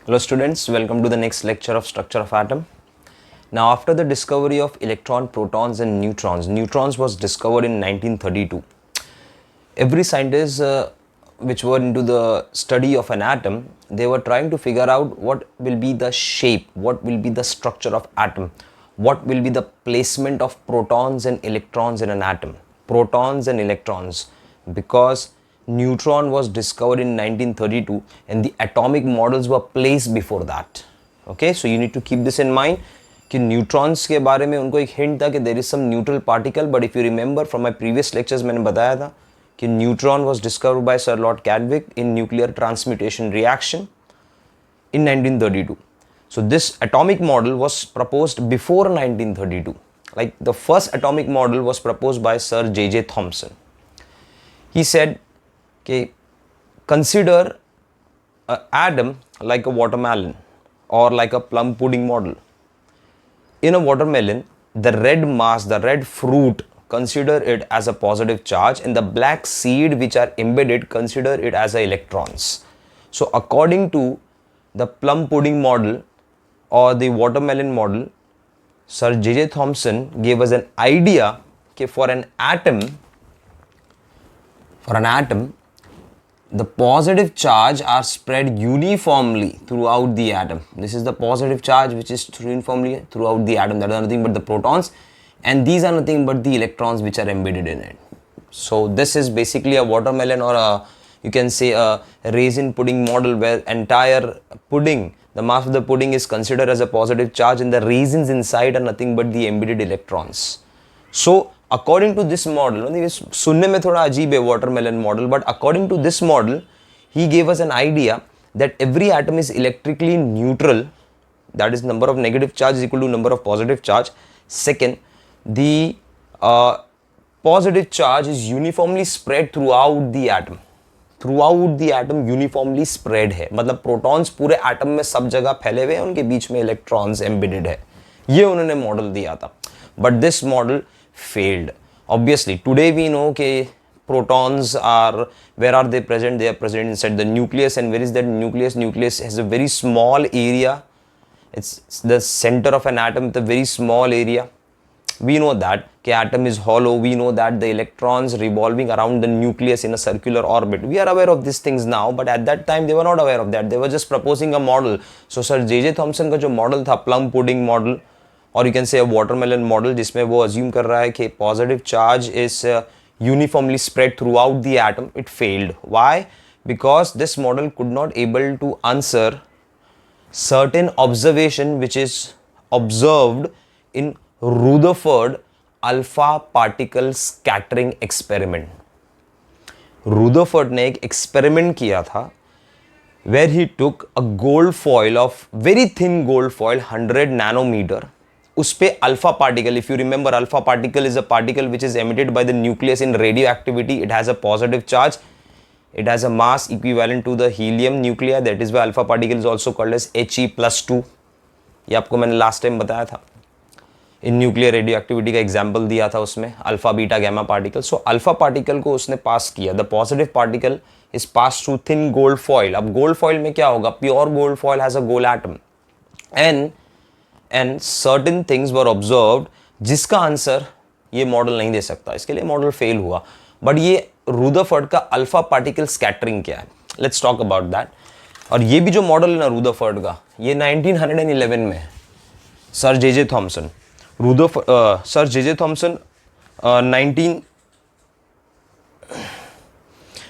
Hello students, welcome to the next lecture of structure of atom. Now after the discovery of electron, protons and neutrons was discovered in 1932. Every scientist which were into the study of an atom, they were trying to figure out what will be the shape, what will be the structure of atom, what will be the placement of protons and electrons in an atom. Protons and electrons, because neutron was discovered in 1932 and the atomic models were placed before that. Okay, so you need to keep this in mind कि neutrons के बारे में उनको एक hint था कि there is some neutral particle, but if you remember from my previous lectures मैंने बताया था कि neutron was discovered by sir lord Chadwick in nuclear transmutation reaction in 1932. So this atomic model was proposed before 1932. Like the first atomic model was proposed by Sir J.J. Thomson. He said, okay, consider an atom like a watermelon or like a plum pudding model. In a watermelon, the red mass, the red fruit, consider it as a positive charge, and the black seed which are embedded, consider it as a electrons. So according to the plum pudding model or the watermelon model, Sir J.J. Thomson gave us an idea that for an atom, the positive charge are spread uniformly throughout the atom. This is the positive charge which is uniformly throughout the atom. That is nothing but the protons, and these are nothing but the electrons which are embedded in it. So this is basically a watermelon, or a, you can say a raisin pudding model, where entire pudding, the mass of the pudding is considered as a positive charge and the raisins inside are nothing but the embedded electrons. So according to this model, सुनने में थोड़ा अजीब है watermelon model, but according to this model, he gave us an idea that every atom is electrically neutral. That is, number of negative charge is equal to number of positive charge. Second, the positive charge is uniformly spread throughout the atom. Throughout the atom uniformly spread है, मतलब protons पूरे atom में सब जगह फैले हुए हैं, उनके बीच में electrons embedded है. ये उन्होंने model दिया था. But this model failed. Obviously, today we know that protons are, where are they present? They are present inside the nucleus. And where is that nucleus? Nucleus has a very small area. It's the center of an atom with a very small area. We know that the atom is hollow. We know that the electrons revolving around the nucleus in a circular orbit. We are aware of these things now, but at that time they were not aware of that. They were just proposing a model. So Sir J.J. Thomson का जो model था, plum pudding model, और you can say a watermelon model, जिसमें वो assume कर रहा है कि positive charge is uniformly spread throughout the atom, it failed. Why? Because this model could not able to answer certain observation which is observed in Rutherford alpha particle scattering experiment. Rutherford ने एक experiment किया था where he took a gold foil of very thin gold foil, 100 nanometer. उस पे alpha particle, if you remember, alpha particle is a particle which is emitted by the nucleus in radioactivity. It has a positive charge, it has a mass equivalent to the helium nuclear. That is why alpha particle is also called as He+2. ये आपको मैंने last time बताया था. In nuclear radioactivity का example दिया था उसमें, alpha beta gamma particle. So alpha particle को उसने पास किया. The positive particle is pass through thin gold foil. अब गोल्ड फॉइल में क्या होगा? Pure gold foil has a gold atom, and certain things were observed, जिसका आंसर ये model नहीं दे सकता. इसके लिए मॉडल फेल हुआ. बट ये रुदरफोर्ड का अल्फा पार्टिकल स्कैटरिंग क्या है, लेट्स टॉक अबाउट दैट. और ये भी जो मॉडल है ना रुदरफोर्ड का, ये 1911 में है. Sir J Thomson, sir J Thomson 19,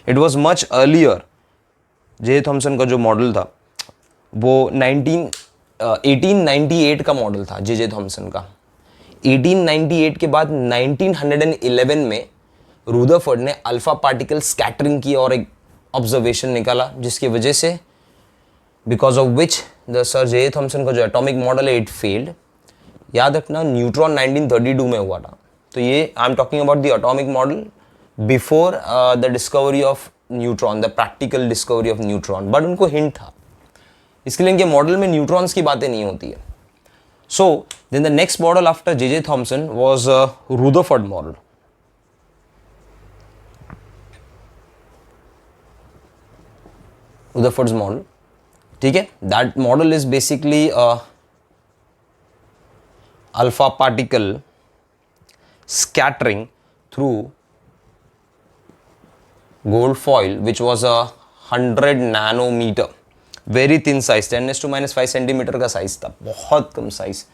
it was much earlier. J Thomson का जो मॉडल था वो 1898 का मॉडल था जे थॉमसन का. 1898 के बाद 1911 में रुदरफोर्ड ने अल्फा पार्टिकल स्कैटरिंग की और एक ऑब्जर्वेशन निकाला, जिसकी वजह से, because of which the sir J Thomson का जो एटॉमिक मॉडल है इट फेल्ड. याद रखना, न्यूट्रॉन 1932 में हुआ था. तो ये I am talking about the atomic model before the discovery of neutron, the practical discovery of neutron. But उनको हिंट था, इसके लिए इनके मॉडल में न्यूट्रॉन्स की बातें नहीं होती है. So then the next model after J Thomson was Rutherford model. Rutherford's model. ठीक है. That model is basically alpha particle scattering through gold foil which was a 100 nanometer, very thin size, 10⁻⁵ centimetre का size था, बहुत कम size.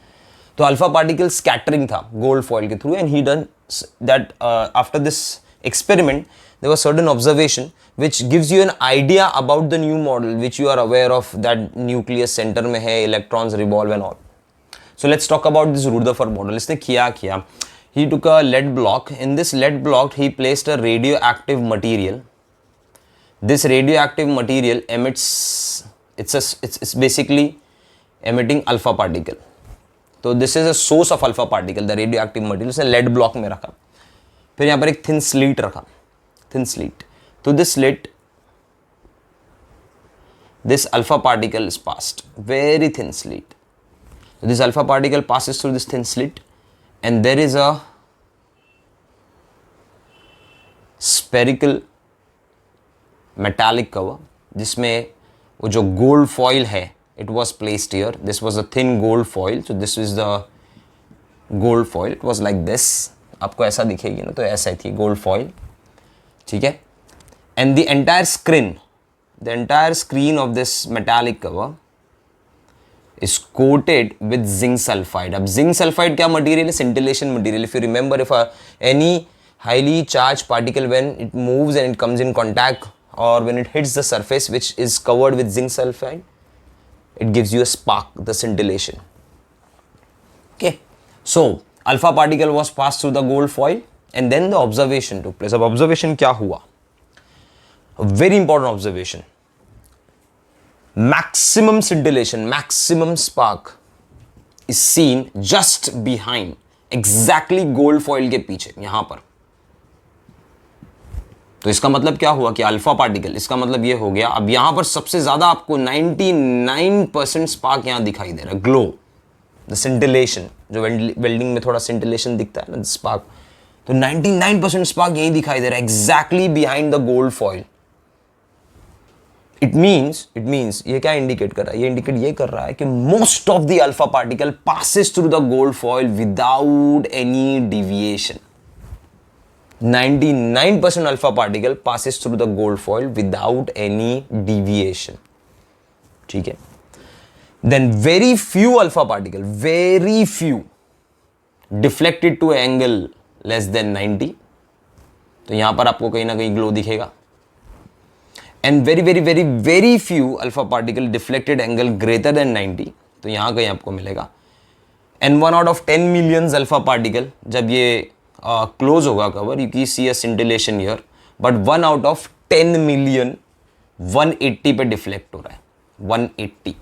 तो alpha particle scattering था gold foil के through, and he done that. After this experiment there was certain observation which gives you an idea about the new model which you are aware of, that nucleus center में है, electrons revolve and all. So let's talk about this Rutherford model. इसने किया he took a lead block. In this lead block he placed a radioactive material. This radioactive material emits, it's basically emitting alpha particle. So this is a source of alpha particle, the radioactive material. उसने lead block में रखा, फिर यहाँ पर एक thin slit रखा, thin slit. तो this slit, this alpha particle is passed, very thin slit. So this alpha particle passes through this thin slit, and there is a spherical metallic cover जिसमें वो जो gold foil है, it was placed here. This was a thin gold foil. So this is the gold foil. It was like this. आपको ऐसा दिखेगी ना, तो ऐसा ही थी gold foil. ठीक है. And the entire screen of this metallic cover is coated with zinc sulfide. अब zinc sulfide क्या material है? Scintillation material. If you remember, if any highly charged particle, when it moves and it comes in contact, or when it hits the surface which is covered with zinc sulfide, it gives you a spark, the scintillation. Okay. So alpha particle was passed through the gold foil, and then the observation took place. अब observation क्या हुआ? A very important observation. Maximum scintillation, maximum spark is seen just behind, exactly gold foil के पीछे, यहां पर. तो इसका मतलब क्या हुआ कि अल्फा पार्टिकल, इसका मतलब ये हो गया, अब यहां पर सबसे ज्यादा आपको 99% स्पार्क यहां दिखाई दे रहा है, ग्लो, द सिंटिलेशन, जो वेल्डिंग में थोड़ा सिंटिलेशन दिखता है ना, स्पार्क, तो 99% स्पार्क यही दिखाई दे रहा है, exactly behind the gold foil. It means ये क्या इंडिकेट कर रहा है? ये इंडिकेट ये कर रहा है कि most of the alpha particle passes through the gold foil without any deviation. 99% alpha particle passes through the gold foil without any deviation. ठीक है. Then very few alpha particle, very few deflected to angle less than 90. तो यहां पर आपको कहीं ना कहीं glow दिखेगा. And very few alpha particle deflected angle greater than 90. तो यहां कहीं आपको मिलेगा. And 1 out of 10 millions alpha particle, जब ये क्लोज होगा cover, you key see a scintillation here, but 1 out of 10 million 180 पे डिफ्लेक्ट हो रहा है, 180.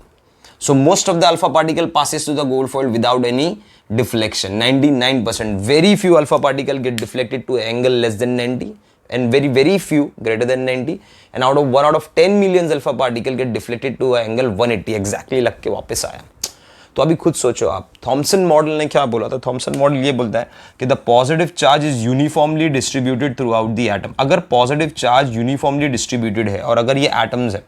So most of the alpha particle passes to the gold foil without any deflection. 99%. Very few alpha particle get deflected to angle less than 90, and very few greater than 90, and 1 out of 10 millions alpha particle get deflected to angle 180, exactly लग के वापस आया. तो अभी खुद सोचो आप, Thompson model ने क्या बोला था? थॉमसन मॉडल ये बोलता है कि the positive charge is uniformly distributed through out the atom. अगर पॉजिटिव चार्ज यूनिफॉर्मली डिस्ट्रीब्यूटेड है और अगर ये एटम्स है,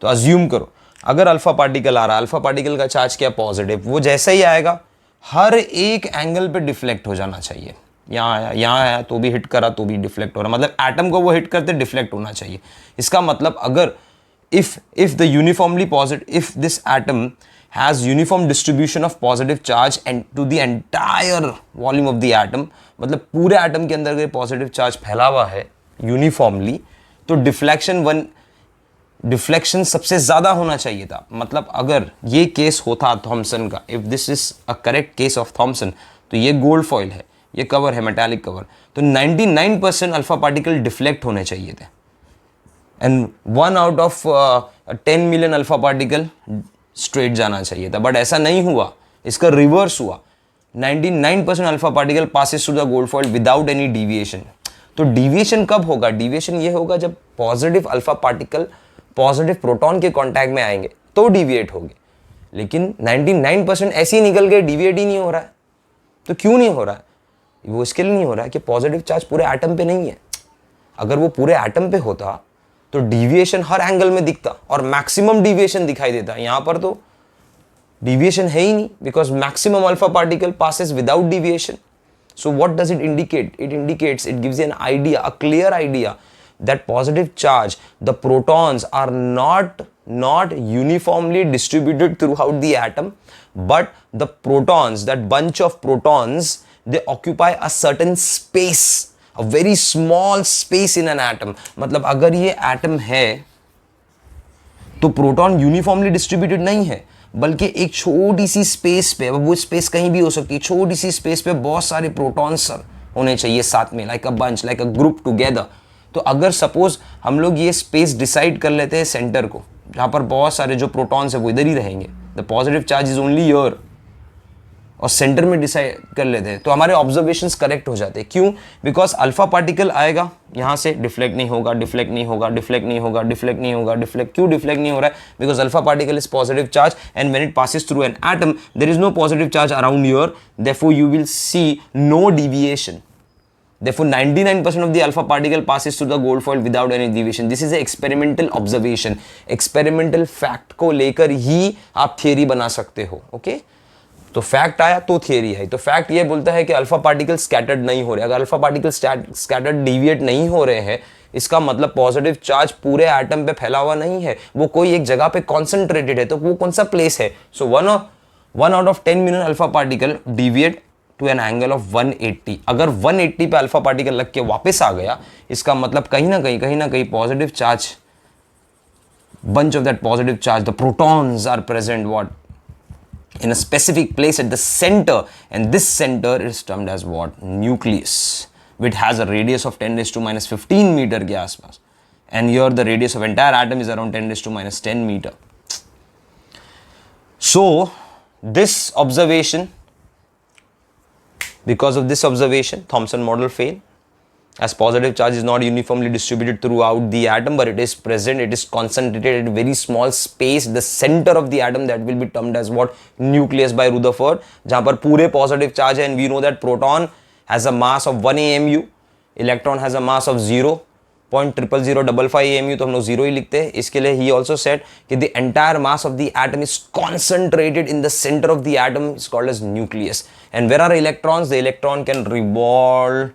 तो अज्यूम करो अगर अल्फा पार्टिकल आ रहा है, अल्फा पार्टिकल का चार्ज क्या पॉजिटिव, वो जैसे ही आएगा हर एक एंगल पे डिफ्लेक्ट हो जाना चाहिए. यहाँ आया तो भी हिट करा तो भी डिफ्लेक्ट हो रहा, मतलब एटम को वो हिट करते डिफ्लेक्ट होना चाहिए. इसका मतलब अगर if the uniformly positive, if this atom has uniform distribution of positive charge and to the entire volume of the atom, मतलब पूरे एटम के अंदर अगर पॉजिटिव चार्ज फैला हुआ है यूनिफॉर्मली, तो डिफ्लेक्शन सबसे ज्यादा होना चाहिए था. मतलब अगर ये केस होता थॉमसन का, if this is a correct case of Thomson, तो ये गोल्ड फॉइल है, ये कवर है मेटालिक कवर, तो 99% अल्फा पार्टिकल डिफ्लेक्ट होने चाहिए थे, and 1 out of 10 million alpha particle straight जाना चाहिए था. बट ऐसा नहीं हुआ, इसका रिवर्स हुआ. 99% alpha particle passes through the gold foil without any deviation. तो डिविएशन कब होगा? डिविएशन ये होगा जब positive alpha particle positive proton के कॉन्टैक्ट में आएंगे तो डिविएट होंगे. लेकिन 99% ऐसे ही निकल गए, डिविएट ही नहीं हो रहा है. तो क्यों नहीं हो रहा है? वो इसके लिए नहीं हो रहा है कि पॉजिटिव चार्ज पूरे एटम पे नहीं है. अगर वो पूरे एटम पे होता तो डिविएशन हर एंगल में दिखता और मैक्सिमम डिविएशन दिखाई देता। यहां पर तो डिविएशन है ही नहीं, because maximum alpha particle passes without deviation. So what does it indicate? It gives you an idea, a clear idea that positive charge, the protons are not uniformly distributed throughout the atom, but the protons, that bunch of protons, they occupy a certain space, a very small space in an atom. मतलब अगर ये atom है तो proton uniformly distributed नहीं है, बल्कि एक छोटी सी स्पेस पे, वो स्पेस कहीं भी हो सकती है, छोटी सी स्पेस पे बहुत सारे प्रोटॉन्स होने चाहिए साथ में, like a bunch, like a group together. तो अगर सपोज हम लोग ये स्पेस डिसाइड कर लेते हैं सेंटर को, जहाँ पर बहुत सारे जो प्रोटॉन्स है वो इधर ही रहेंगे, the positive charge is only here, और सेंटर में डिसाइड कर लेते हैं, तो हमारे ऑब्जर्वेशंस करेक्ट हो जाते हैं। क्यों? बिकॉज अल्फा पार्टिकल आएगा यहाँ से, डिफ्लेक्ट नहीं होगा, डिफ्लेक्ट नहीं होगा, डिफ्लेक्ट नहीं होगा, डिफ्लेक्ट नहीं होगा, डिफ्लेक्ट। क्यों डिफ्लेक्ट नहीं हो रहा है? Because alpha particle is positive charge and when it passes through an atom there is no positive charge around here, therefore you will see no deviation. Therefore 99% of the alpha particle passes through the gold foil without any deviation. This is a experimental observation. Experimental fact को लेकर ही आप theory बना सकते हो। Okay, तो fact आया तो theory है। तो फैक्ट ये बोलता है कि अल्फा पार्टिकल स्कैटर्ड नहीं हो रहे। अगर अल्फा पार्टिकल स्कैटर्ड डिविएट नहीं हो रहे हैं, इसका मतलब पॉजिटिव चार्ज पूरे एटम पे फैला हुआ नहीं है, वो कोई एक जगह पे कॉन्सेंट्रेटेड है। तो वो कौन सा प्लेस है? So one out of 10 million alpha particle deviate to an angle of 180। अगर 180 पे अल्फा पार्टिकल लग के वापस आ गया, इसका मतलब कहीं ना कहीं positive charge, bunch of that positive charge, the protons are present what? In a specific place at the center, and this center is termed as what? Nucleus, which has a radius of 10 raised to minus 15 meter के आसपास, and here the radius of entire atom is around 10 raised to minus 10 meter. So this observation, because of this observation, Thomson model failed, as positive charge is not uniformly distributed throughout the atom, but it is present, it is concentrated at a very small space, the center of the atom, that will be termed as what? Nucleus by Rutherford, जहाँ पर पूरे positive charge है, and we know that proton has a mass of 1 AMU, electron has a mass of 0.00055 AMU, तो हम लोग 0 ही लिखते हैं। इसके लिए he also said कि the entire mass of the atom is concentrated in the center of the atom, is called as nucleus. And where are electrons? The electron can revolve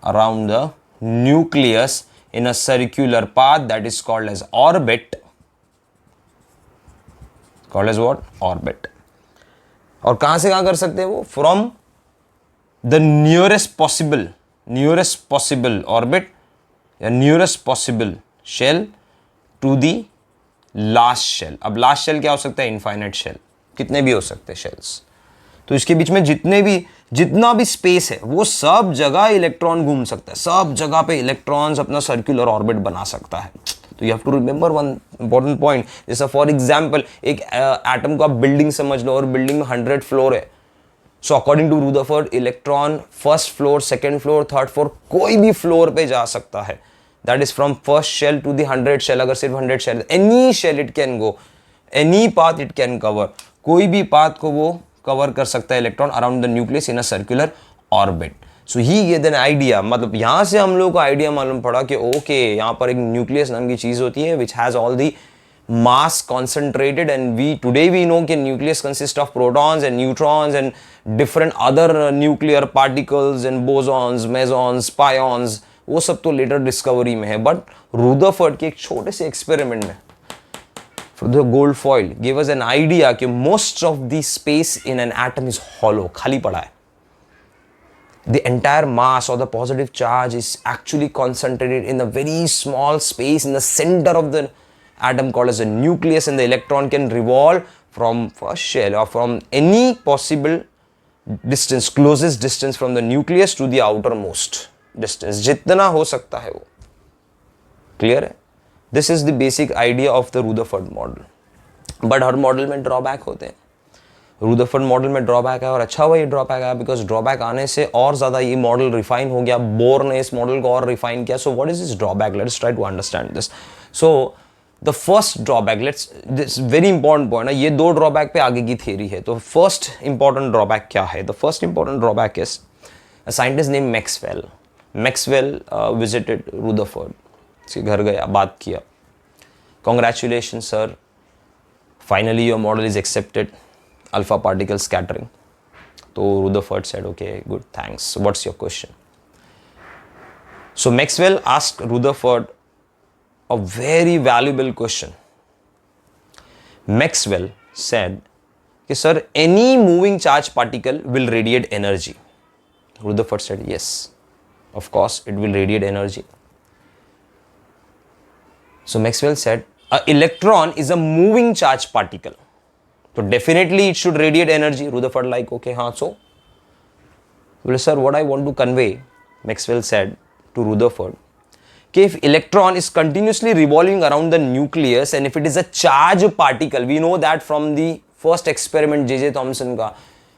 around the nucleus in a circular path that is called as orbit. Called as what? Orbit. और कहां से कहां कर सकते हैं वो? From the nearest possible orbit या nearest possible shell to the last shell. अब last shell क्या हो सकता है? Infinite shell. कितने भी हो सकते हैं shells. तो इसके बीच में जितना भी स्पेस है, वो सब जगह इलेक्ट्रॉन घूम सकता है, सब जगह पे इलेक्ट्रॉन्स अपना सर्कुलर ऑर्बिट बना सकता है। तो you have to remember one important point, जैसे फॉर एग्जांपल एक एटम को आप बिल्डिंग समझ लो, और बिल्डिंग में 100 फ्लोर है। So according to Rutherford, electron first floor, second floor, third floor, कोई भी फ्लोर पे जा सकता है। That is from first shell to the 100 shell. अगर सिर्फ 100 shell, any shell it can go, any path it can cover, कोई भी पाथ को वो कवर कर सकता है electron around the nucleus in a circular orbit. So he give an idea, मतलब यहां से हम लोग को आइडिया मालूम पड़ा कि ओके, यहां पर एक न्यूक्लियस नाम की चीज होती है which has all the mass concentrated, and today we know कि nucleus consists of protons and neutrons and different other nuclear particles and bosons, mesons, pions, वो सब तो later discovery में है। बट रुदरफोर्ड के एक छोटे से एक्सपेरिमेंट में for the gold foil gave us an idea कि most of the space in an atom is hollow, खाली पड़ा है। The entire mass or the positive charge is actually concentrated in a very small space in the center of the atom called as a nucleus, and the electron can revolve from first shell or from any possible distance, closest distance from the nucleus to the outermost distance, जितना हो सकता है वो। Clear है? This is the basic idea of the Rutherford model. But her model में drawback होते हैं। Rutherford model में ड्रॉबैक है, और अच्छा हुआ ये ड्रॉबैक आया, बिकॉज ड्रॉबैक आने से और ज़्यादा ये मॉडल रिफाइन हो गया। बोर ने इस मॉडल को और रिफाइन किया। So what is this drawback? Let's try to understand this. So the first drawback, this very important point है, ये दो ड्रॉबैक पे आगे की थियरी है। तो फर्स्ट इंपॉर्टेंट ड्रॉबैक क्या है? The first important drawback is a scientist name Maxwell. Maxwell visited Rutherford उसके घर गया, बात किया, congratulation sir, finally your model is accepted, alpha particle scattering. तो Rutherford said, okay, good, thanks. What's your question? So Maxwell asked Rutherford a very valuable question. Maxwell said, okay, sir, any moving charge particle will radiate energy. Rutherford said, yes, of course, it will radiate energy. So Maxwell said, an electron is a moving charge particle. So definitely it should radiate energy. Rutherford like, okay, so? Well, sir, what I want to convey, Maxwell said to Rutherford, okay, if electron is continuously revolving around the nucleus and if it is a charged particle, we know that from the first experiment J.J. Thomson का,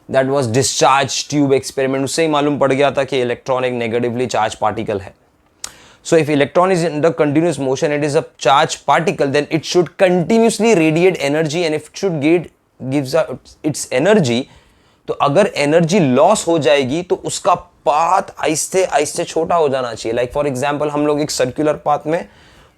that was discharge tube experiment, उससे ही मालूम पड़ गया था कि electron एक negatively charged particle है. So if electron is under continuous motion, it is a charged particle, then it should continuously radiate energy, and if it should gives its energy, तो अगर एनर्जी लॉस हो जाएगी तो उसका path आहिस्ते आहिस्ते छोटा हो जाना चाहिए. लाइक फॉर एग्जांपल हम लोग एक सर्कुलर पाथ में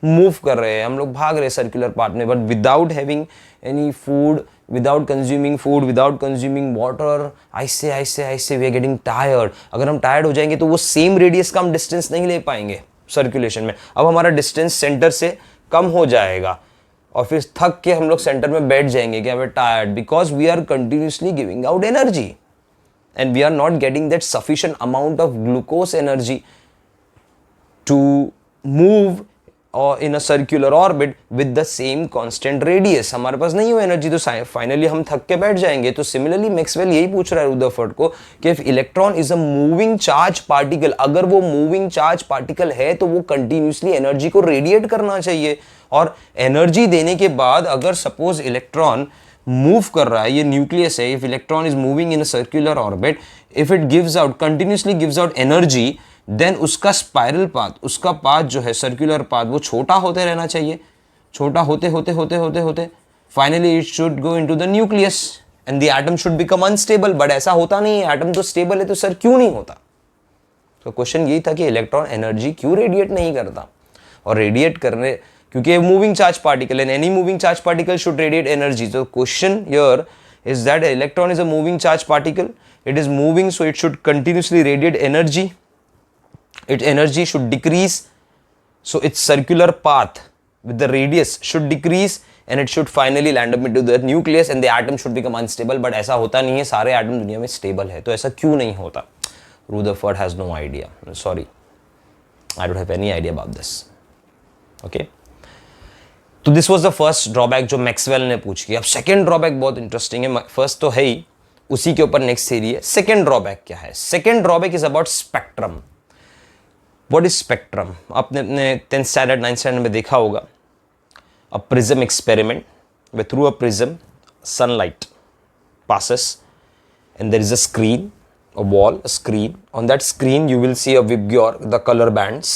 मूव कर रहे हैं, हम लोग भाग रहे हैं सर्कुलर पाथ में, but without having any food, without consuming food, without consuming water, आहिस्ते आहिस्ते आहिस्ते वी आर गेटिंग टायर्ड. अगर हम टायर्ड हो जाएंगे तो वो सेम रेडियस का हम डिस्टेंस नहीं ले पाएंगे सर्कुलेशन में. अब हमारा डिस्टेंस सेंटर से कम हो जाएगा और फिर थक के हम लोग सेंटर में बैठ जाएंगे कि हमें tired, because we are continuously giving out energy and we are not getting that sufficient amount of glucose energy to move और in a circular orbit with the same constant radius. हमारे पास नहीं हो एनर्जी तो finally हम थक के बैठ जाएंगे. तो सिमिलरली मैक्सवेल यही पूछ रहा है रुदरफोर्ड को कि if electron is a moving charge particle, अगर वो मूविंग चार्ज पार्टिकल है तो वो कंटिन्यूसली एनर्जी को रेडिएट करना चाहिए. और एनर्जी देने के बाद अगर सपोज इलेक्ट्रॉन मूव कर रहा है, ये न्यूक्लियस है, if electron is moving in a circular orbit, if it gives out continuously gives out energy, then उसका स्पाइरल पाथ, उसका पाथ जो है सर्कुलर पाथ, वो छोटा होते रहना चाहिए. छोटा होते होते होते होते होते finally it should go into the nucleus and the atom should become unstable. But ऐसा होता नहीं है, एटम तो स्टेबल है, तो सर क्यों नहीं होता? तो क्वेश्चन यही था कि इलेक्ट्रॉन एनर्जी क्यों रेडिएट नहीं करता. और रेडिएट करने, क्योंकि moving charge particle and any moving charge particle should radiate energy. तो question here is that electron is a moving charge particle, it is moving, so it should continuously radiate energy. Its energy should decrease, so its circular path with the radius should decrease and it should finally land up into the nucleus and the atom should become unstable. But ऐसा होता नहीं है, सारे atom दुनिया में stable है. तो ऐसा क्यों नहीं होता? Rutherford has no idea. Sorry, I don't have any idea about this. Okay. तो this was the first drawback जो मैक्सवेल ने पूछ की. अब सेकेंड ड्रॉबैक बहुत इंटरेस्टिंग है. फर्स्ट तो है ही, उसी के ऊपर नेक्स्ट थ्योरी है. सेकेंड ड्रॉबैक क्या है? Second drawback is about spectrum. What is spectrum? आपने अपने 10th standard 9th standard में देखा होगा. A prism experiment where through a prism sunlight passes and there is a screen, a wall, a screen. On that screen you will see a Vibgyor, the color bands.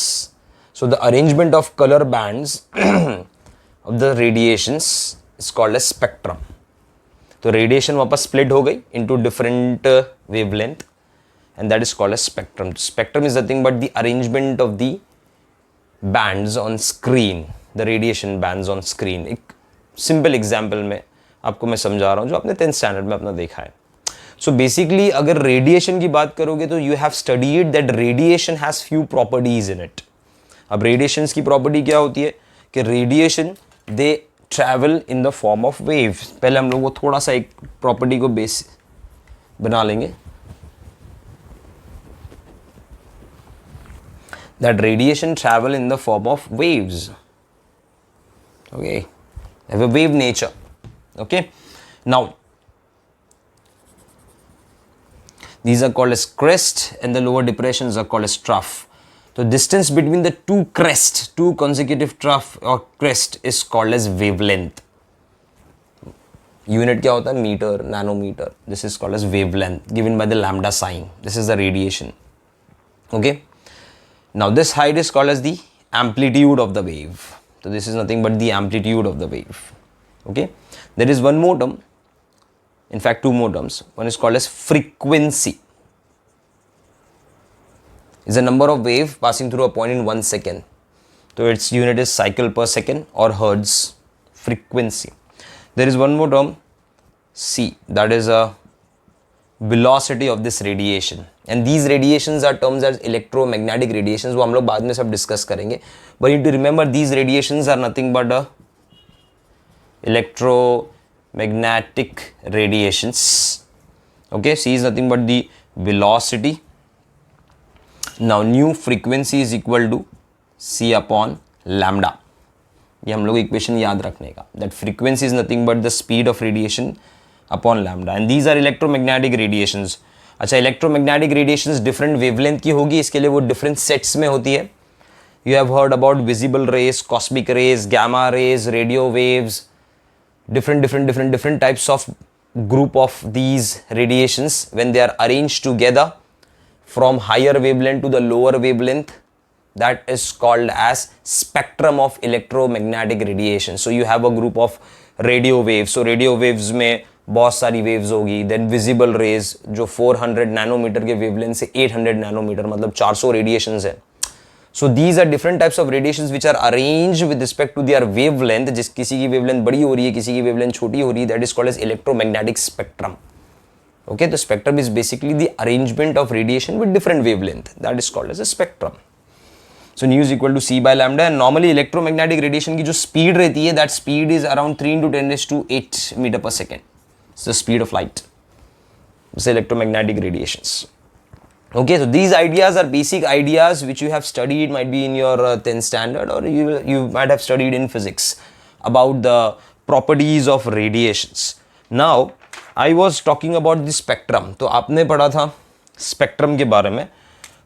So the arrangement of color bands of the radiations is called as spectrum. तो radiation वापस split हो गई into different wavelength. And that is called as spectrum. Spectrum is nothing but the arrangement of the bands on screen, the radiation bands on screen. एक simple example में आपको मैं समझा रहा हूँ जो आपने 10th standard में अपना देखा है. So basically अगर radiation की बात करोगे तो you have studied that radiation has few properties in it. अब radiations की property क्या होती है कि radiation they travel in the form of waves. पहले हम लोग वो थोड़ा सा एक property को base बना लेंगे. That radiation travel in the form of waves. Okay, they have a wave nature. Okay, now these are called as crest and the lower depressions are called as trough. The distance between the two crests, two consecutive trough or crest is called as wavelength. Unit क्या होता है? Meter, nanometer. This is called as wavelength given by the lambda sign. This is the radiation. Okay. Now this height is called as the amplitude of the wave. So this is nothing but the amplitude of the wave. Okay. There is one more term. In fact, two more terms. One is called as frequency. Is a number of wave passing through a point in 1 second. तो its unit is cycle per second or hertz frequency. There is one more term C, that is a velocity of this radiation, and these radiations are terms as electromagnetic radiations. वो हम लोग बाद में सब discuss करेंगे, but you need to remember these radiations are nothing but a electromagnetic radiations. Okay, C is nothing but the velocity. Now new frequency is equal to C upon lambda. ये हम लोग इक्वेशन याद रखने का, that frequency is nothing but the speed of radiation upon lambda, and these are electromagnetic radiations. अच्छा, electromagnetic radiations different wavelength की होगी, इसके लिए वो different sets में होती है. You have heard about visible rays, cosmic rays, gamma rays, radio waves, different types of group of these radiations. When they are arranged together from higher wavelength to the lower wavelength, that is called as spectrum of electromagnetic radiation. So you have a group of radio waves. So radio waves में बहुत सारी waves होगी. Then visible rays जो 400 nanometre के wavelength से 800 nanometre, मतलब 400 radiations है. So these are different types of radiations which are arranged with respect to their wavelength. जिस किसी की wavelength बड़ी हो रही है, किसी की wavelength छोटी हो रही है, that is called as electromagnetic spectrum. Okay, the spectrum is basically the arrangement of radiation with different wavelength. That is called as a spectrum. So nu is equal to C by lambda, and normally electromagnetic radiation की जो speed रहती है, that speed is around 3 into 10 raised to 8 meter per second. It's the speed of light. It's electromagnetic radiations. Okay, so these ideas are basic ideas which you have studied, might be in your 10th standard, or you might have studied in physics about the properties of radiations. Now I was talking about the spectrum. तो आपने पढ़ा था spectrum के बारे में.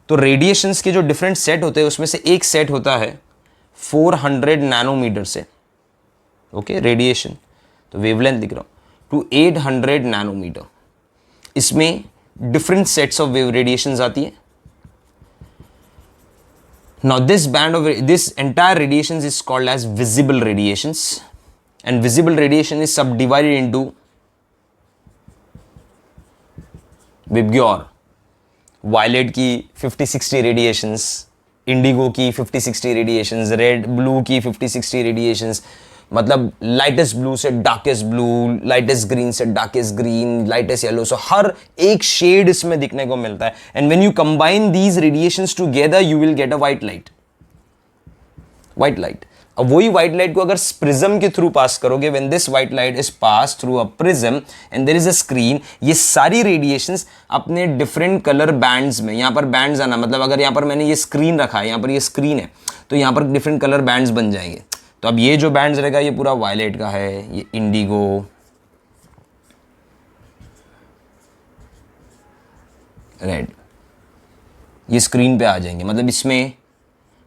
तो radiations के जो डिफरेंट सेट होते हैं उसमें से एक सेट होता है 400 नैनोमीटर से. ओके, रेडिएशन, तो वेवलेंथ लिख रहा हूँ, टू 800 नैनोमीटर. इसमें different sets of wave radiations आती है. Now this band of this entire radiations is called as visible radiations, and visible radiation is subdivided into VIBGYOR, violet की 50-60 radiations, Indigo की 50-60 radiations, red blue की 50-60 radiations, मतलब lightest blue से darkest blue, lightest green से darkest green, lightest yellow. सो हर एक shade इसमें दिखने को मिलता है. And when you combine these radiations together you will get a white light. White light. अब वही व्हाइट लाइट को अगर प्रिज्म के थ्रू पास करोगे, when this white light is pass through a prism and there is a screen, ये सारी radiations अपने different colour bands में, यहाँ पर बैंड्स आना मतलब अगर यहाँ पर मैंने ये स्क्रीन रखा है, यहाँ पर ये स्क्रीन है, तो यहाँ पर डिफरेंट कलर बैंड्स बन जाएंगे. तो अब ये जो बैंड्स रहेगा ये पूरा वायलेट का है, ये इंडिगो, रेड, ये स्क्रीन पे आ जाएंगे. मतलब इसमें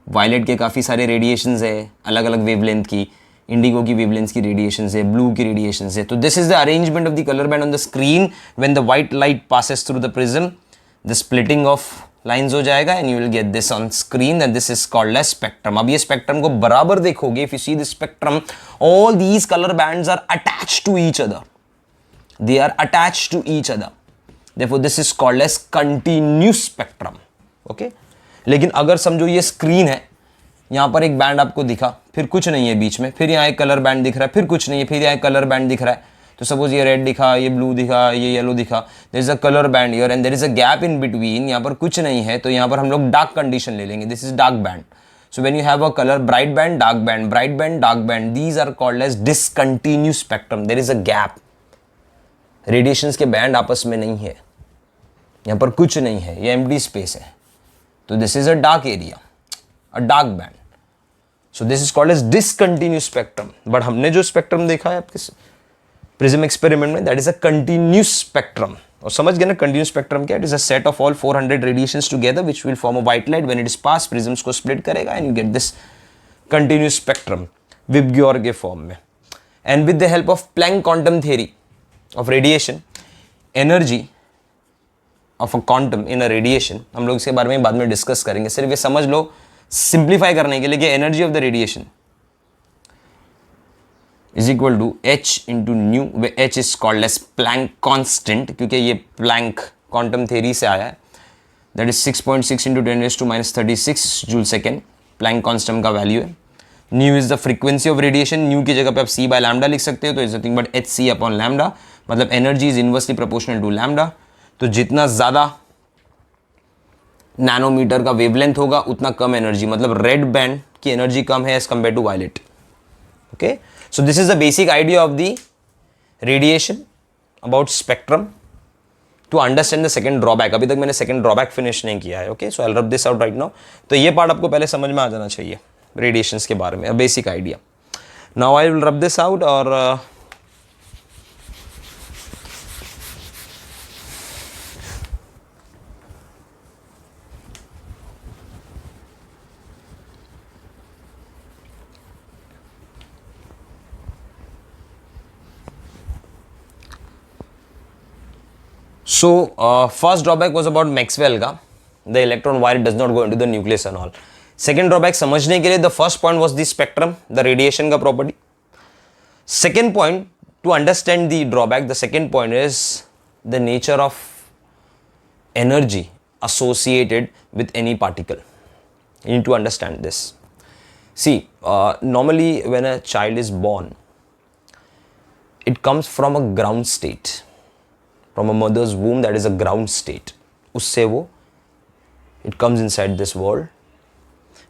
वायलेट के काफ़ी सारे रेडिएशंस है अलग अलग वेवलेंथ की, इंडिगो की वेवलेंथ की रेडिएशंस है, ब्लू की रेडिएशंस है. तो this is the arrangement of the colour band on the screen when the white light passes through the prism. The splitting of lines हो जाएगा and you will get this on screen, and this is called as spectrum. अब ये spectrum को बराबर देखोगे, if you see the spectrum, all these colour bands are attached to each other. They are attached to each other. Therefore this is called as continuous spectrum. Okay? लेकिन अगर समझो ये screen है, यहाँ पर एक बैंड आपको दिखा, फिर कुछ नहीं है बीच में, फिर यहाँ एक कलर बैंड दिख रहा है, फिर कुछ नहीं है, फिर यहाँ एक कलर बैंड दिख रहा है. तो सपोज ये रेड दिखा, ये ब्लू दिखा, ये येलो दिखा, there is a colour band here and there is a gap in between. यहाँ पर कुछ नहीं है, तो यहाँ पर हम लोग डार्क कंडीशन ले लेंगे. This is dark band. So when you have a color bright band, dark band, bright band, dark band, these are called as discontinuous spectrum. There is a gap. Radiations के band आपस में नहीं है, यहाँ पर कुछ नहीं है, ये एम्प्टी स्पेस है. तो this is a dark area, a dark band. So this is called as discontinuous spectrum. But हमने जो स्पेक्ट्रम देखा है आपके प्रिज्म एक्सपेरिमेंट में, that is a continuous spectrum. और समझ गए ना कंटिन्यूस स्पेक्ट्रम क्या? It is a set of all 400 radiations together which will form a white light. When it is pass, prisms को स्प्लिट करेगा and you get this continuous spectrum VIBGYOR के form में. And with the help of Planck quantum theory of radiation, energy of a quantum in a radiation, हम लोग इसके बारे में बाद में डिस्कस करेंगे. सिर्फ ये समझ लो सिंप्लीफाई करने के लिए कि energy of the radiation is equal to h into nu. h is called as Planck constant, क्योंकि ये प्लैंक क्वांटम थ्योरी से आया है. That is 6.6 into 10 raised to -36 joule second. Planck constant का वैल्यू है। Nu is the frequency of radiation, nu की जगह पे आप सी बाय लैम्डा लिख सकते हो, तो is nothing but H C upon lambda, मतलब energy is inversely proportional to lambda. तो जितना ज़्यादा नैनोमीटर का वेवलेंथ होगा उतना कम एनर्जी, मतलब रेड बैंड की एनर्जी कम है as compare to violet. Okay, so this is the basic idea of the radiation about spectrum. To understand the second drawback, अभी तक मैंने सेकंड ड्रॉबैक फिनिश नहीं किया है। Okay, so I will rub this out right now. तो ये part आपको पहले समझ में आ जाना चाहिए रेडिएशंस के बारे में, basic idea. Now I will rub this out और so first drawback was about Maxwell का, the electron wire does not go into the nucleus and all. Second drawback समझने के लिए, the first point was the spectrum, the radiation का property. Second point, to understand the drawback, the second point is the nature of energy associated with any particle. You need to understand this. See, normally when a child is born, it comes from a ground state. From a mother's womb, that is a ground state. उससे वो it comes inside this world,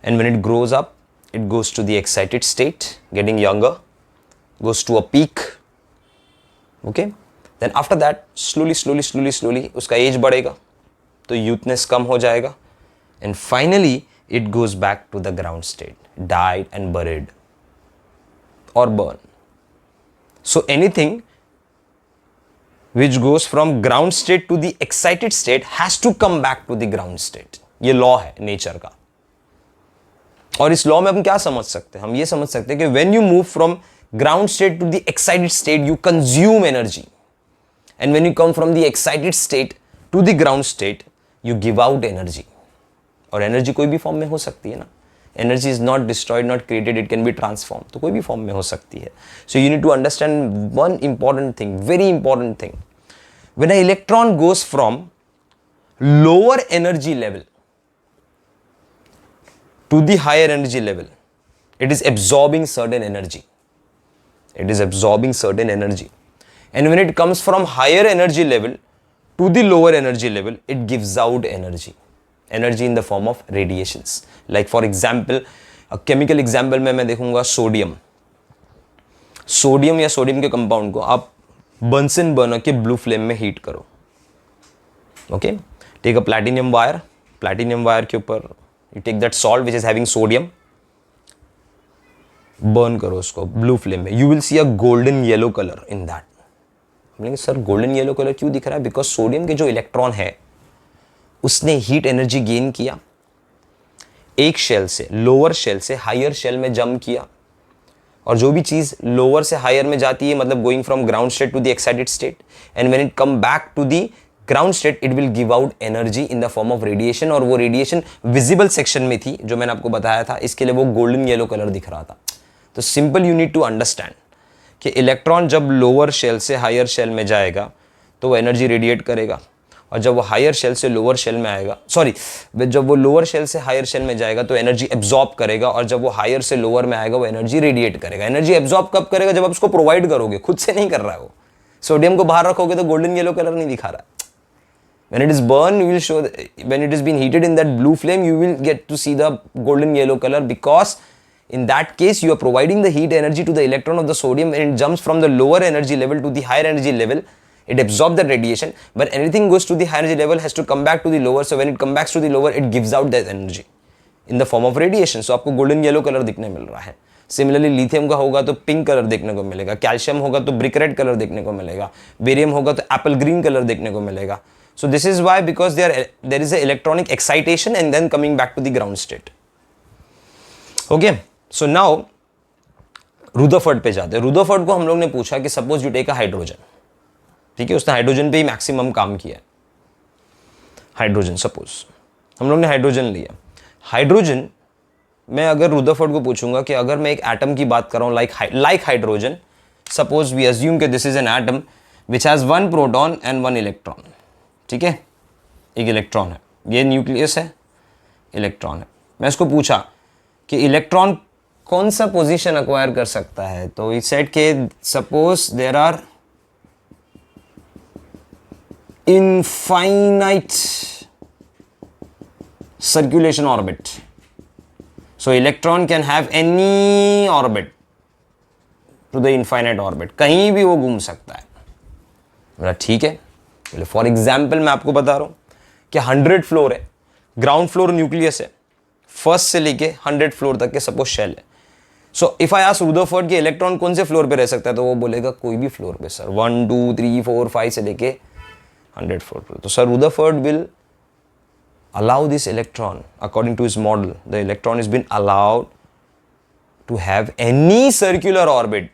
and when it grows up, it goes to the excited state, getting younger, goes to a peak. Okay, then after that slowly उसका as बढ़ेगा तो यूथनेस कम हो जाएगा, and finally it goes back to the ground state, died and buried or burned. So anything which goes from ground state to the excited state has to come back to the ground state. ये law है nature का। और इस law में हम क्या समझ सकते हैं? हम ये समझ सकते हैं कि when you move from ground state to the excited state, you consume energy, and when you come from the excited state to the ground state, you give out energy. और एनर्जी कोई भी फॉर्म में हो सकती है ना। Energy is not destroyed, not created, it can be transform, तो कोई भी फॉर्म में हो सकती है। So you need to understand one important thing, very important thing. When a electron goes from lower energy level to the higher energy level, it is absorbing certain energy. It is absorbing certain energy. And when it comes from higher energy level to the lower energy level, it gives out energy. Energy in the form of radiations. Like for example, a chemical example में मैं देखूंगा sodium. Sodium या sodium के compound को आप Bunsen burner के blue flame में heat करो। Okay, take a platinum wire, platinum wire के ऊपर you take that salt which is having sodium, burn करो उसको blue flame में, you will see a golden yellow color in that. बोलेंगे sir golden yellow color क्यों दिख रहा है? Because सोडियम के जो इलेक्ट्रॉन है उसने हीट एनर्जी गेन किया, एक शेल से लोअर शेल से हायर शेल में जंप किया, और जो भी चीज लोअर से हायर में जाती है, मतलब going from ground state to the excited state, and when it come back to the ground state, it will give out energy in the form of radiation. और वो रेडिएशन विजिबल सेक्शन में थी जो मैंने आपको बताया था, इसके लिए वो गोल्डन येलो कलर दिख रहा था। तो simple you need to understand कि इलेक्ट्रॉन जब लोअर शेल से हायर शेल में जाएगा तो वो एनर्जी रेडिएट करेगा, और जब वो हायर शेल से लोअर शेल में आएगा, सॉरी, जब वो लोअर शेल से हायर शेल में जाएगा तो एनर्जी एब्जॉर्ब करेगा, और जब वो हायर से लोअर में आएगा वो एनर्जी रेडिएट करेगा। एनर्जी एब्जॉर्ब कब करेगा? जब आप उसको प्रोवाइड करोगे, खुद से नहीं कर रहा है वो। सोडियम को बाहर रखोगे तो गोल्डन येलो कलर नहीं दिखा रहा। When it is burned, you will show when it is being heated in that blue flame, you will get to see the golden yellow color, because in that case you are providing the heat energy to the electron of the sodium, and it jumps from the lower energy level to the higher energy level. It absorbs that radiation, but anything goes to the higher energy level has to come back to the lower. So when it comes back to the lower, it gives out that energy in the form of radiation. So आपको golden yellow color दिखने मिल रहा है। Similarly lithium का होगा तो pink colour देखने को मिलेगा, कैल्शियम होगा तो ब्रिक रेड कलर देखने को मिलेगा, बेरियम होगा तो एप्पल ग्रीन कलर देखने को मिलेगा। So this is why, because there is a electronic excitation and then coming back to the ground state. Okay, so now Rutherford पे जाते हैं। रुदरफोर्ड को हम लोग ने पूछा कि suppose you take a hydrogen, ठीक है, उसने हाइड्रोजन पे ही मैक्सिमम काम किया है। हाइड्रोजन, सपोज हम लोग ने हाइड्रोजन लिया। हाइड्रोजन मैं अगर रुदरफोर्ड को पूछूंगा कि अगर मैं एक एटम की बात कर रहा हूँ like hydrogen, suppose we assume कि this is an atom which has one proton and one electron, ठीक है, एक इलेक्ट्रॉन है, ये न्यूक्लियस है, इलेक्ट्रॉन है। मैं इसको पूछा कि इलेक्ट्रॉन कौन सा पोजीशन अक्वायर कर सकता है, तो इट सेड के suppose there are infinite circulation orbit, so electron can have any orbit to the infinite orbit, कहीं भी वो घूम सकता है। मेरा ठीक है, फॉर एग्जाम्पल मैं आपको बता रहा हूं कि 100 फ्लोर है, ग्राउंड फ्लोर न्यूक्लियस है, फर्स्ट से लेके 100 फ्लोर तक के सपोज शेल है। So if I ask Rutherford कि इलेक्ट्रॉन कौन से फ्लोर पे रह सकता है, तो वो बोलेगा कोई भी फ्लोर पे सर, 1 2 3 4 5 से लेके 100 फ्लोर पे। तो sir Rutherford will allow this electron, according to his model, the electron has been allowed to have any circular orbit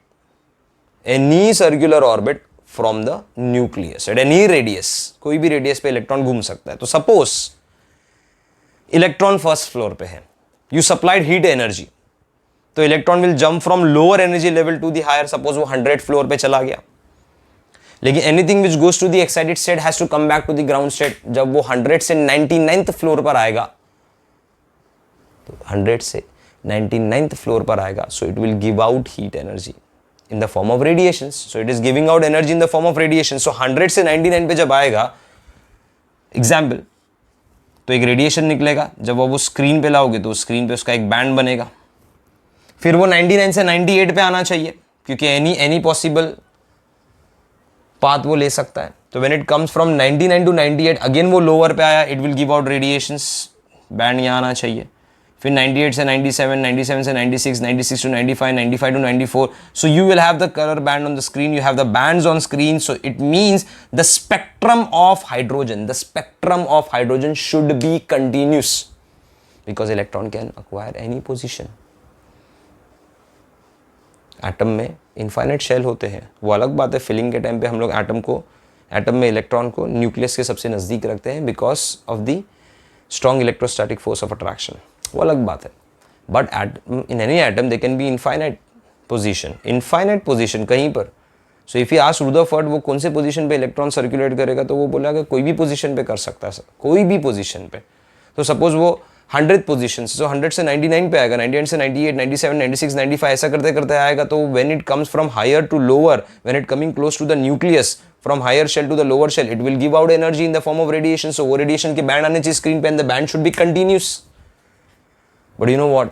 from the nucleus at any radius, कोई भी radius पे electron घूम सकता है। तो suppose electron first floor पे है, you supplied heat energy, तो electron will jump from lower energy level to the higher, suppose वो 100 फ्लोर पे चला गया, लेकिन anything which goes to the excited state has to come back to the ground state. जब वो 100 से 99th floor पर आएगा, तो 100 से 99th फ्लोर पर आएगा, so it will give out heat energy in the form of radiation. So it is giving out energy in the form of radiation. So 100 से 99 पे जब आएगा एग्जाम्पल, तो एक रेडिएशन निकलेगा, जब वो स्क्रीन पे लाओगे तो स्क्रीन पे उसका एक बैंड बनेगा, फिर वो 99 से 98 पे आना चाहिए, क्योंकि एनी पॉसिबल पाथ वो ले सकता है। तो when it comes from 99 to 98, again वो लोअर पे आया, it will give out radiations, band यहाँ आना चाहिए, फिर 98 से 97, 97 से 96, 96 to 95, 95 to 94, so you will have the colour band on the screen, you have the bands on screen, so it means the spectrum of hydrogen should be continuous, because electron can acquire any position. Atom में infinite shell होते हैं, वो अलग बात है, filling के time पे हम लोग एटम में इलेक्ट्रॉन को न्यूक्लियस के सबसे नज़दीक रखते हैं because of the strong electrostatic force of attraction, वो अलग बात है। But in any atom they can be infinite position कहीं पर। So if you ask Rutherford वो कौन से पोजीशन पे इलेक्ट्रॉन सर्कुलेट करेगा, तो वो बोला कि कोई भी पोजीशन पे कर सकता है सर, कोई भी पोजीशन पे। तो सपोज वो 100 पोजीशन, सो 100 से 99 पे आएगा, 98 से 98, 97, 96, 95 ऐसा करते करते आएगा। तो when it comes from higher to lower, when it coming close to the nucleus, from higher shell to the lower shell, it will give out energy in the form of radiation. So वो radiation के band आने चाहिए screen पे, and the band should be continuous. But you know what,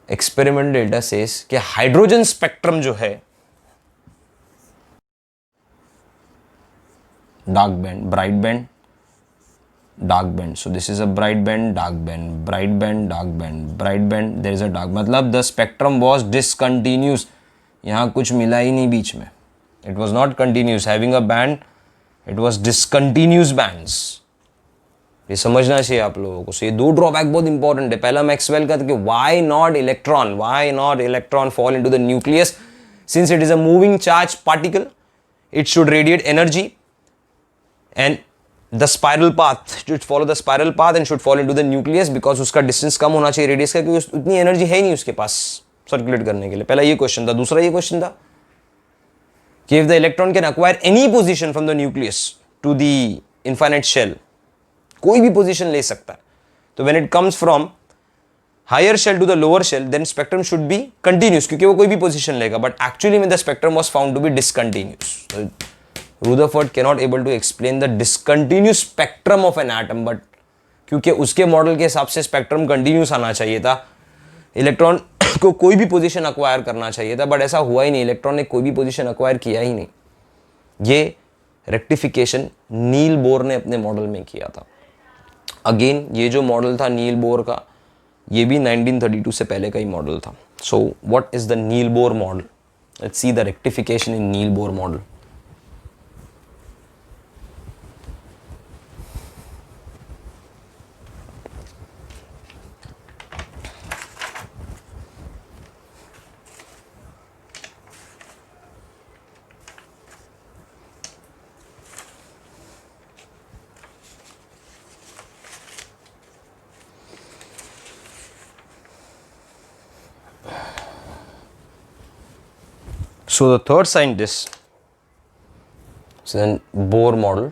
experiment data says कि hydrogen spectrum जो है, dark band, bright band, dark band, so this is a bright band, dark band, bright band, dark band, bright band, there is a dark, मतलब the spectrum was discontinuous, यहाँ कुछ मिला ही नहीं बीच में, it was not continuous, having a band, it was discontinuous bands। ये समझना चाहिए आप लोगों को। ये दो ड्रॉबैक बहुत इंपॉर्टेंट है। पहला मैक्सवेल का था कि why not electron fall into the nucleus, since it is a moving charge particle, it should radiate energy and the spiral path should follow the spiral path and should fall into the nucleus, because उसका distance कम होना चाहिए radius का, क्योंकि उतनी energy है ही नहीं उसके पास circulate करने के लिए। पहला ये क्वेश्चन था। दूसरा ये क्वेश्चन था कि if the electron can acquire any position from the nucleus to the infinite shell, कोई भी पोजीशन ले सकता है, तो when it comes from higher shell to the lower shell, then spectrum should be continuous, क्योंकि वो कोई भी पोजीशन लेगा, but actually when the spectrum was found to be discontinuous, Rutherford cannot able to explain the discontinuous spectrum of an atom, but क्योंकि उसके model के हिसाब से स्पेक्ट्रम कंटिन्यूस आना चाहिए था, इलेक्ट्रॉन को कोई भी पोजीशन अक्वायर करना चाहिए था, बट ऐसा हुआ ही नहीं, इलेक्ट्रॉन ने कोई भी पोजीशन अक्वायर किया ही नहीं। ये रेक्टिफिकेशन नील बोर ने अपने मॉडल में किया था। अगेन ये जो मॉडल था नील बोर का, ये भी 1932 से पहले का ही मॉडल था। So what is the Niels Bohr model? Let's see the rectification in Niels Bohr model. So the third scientist is then Bohr model.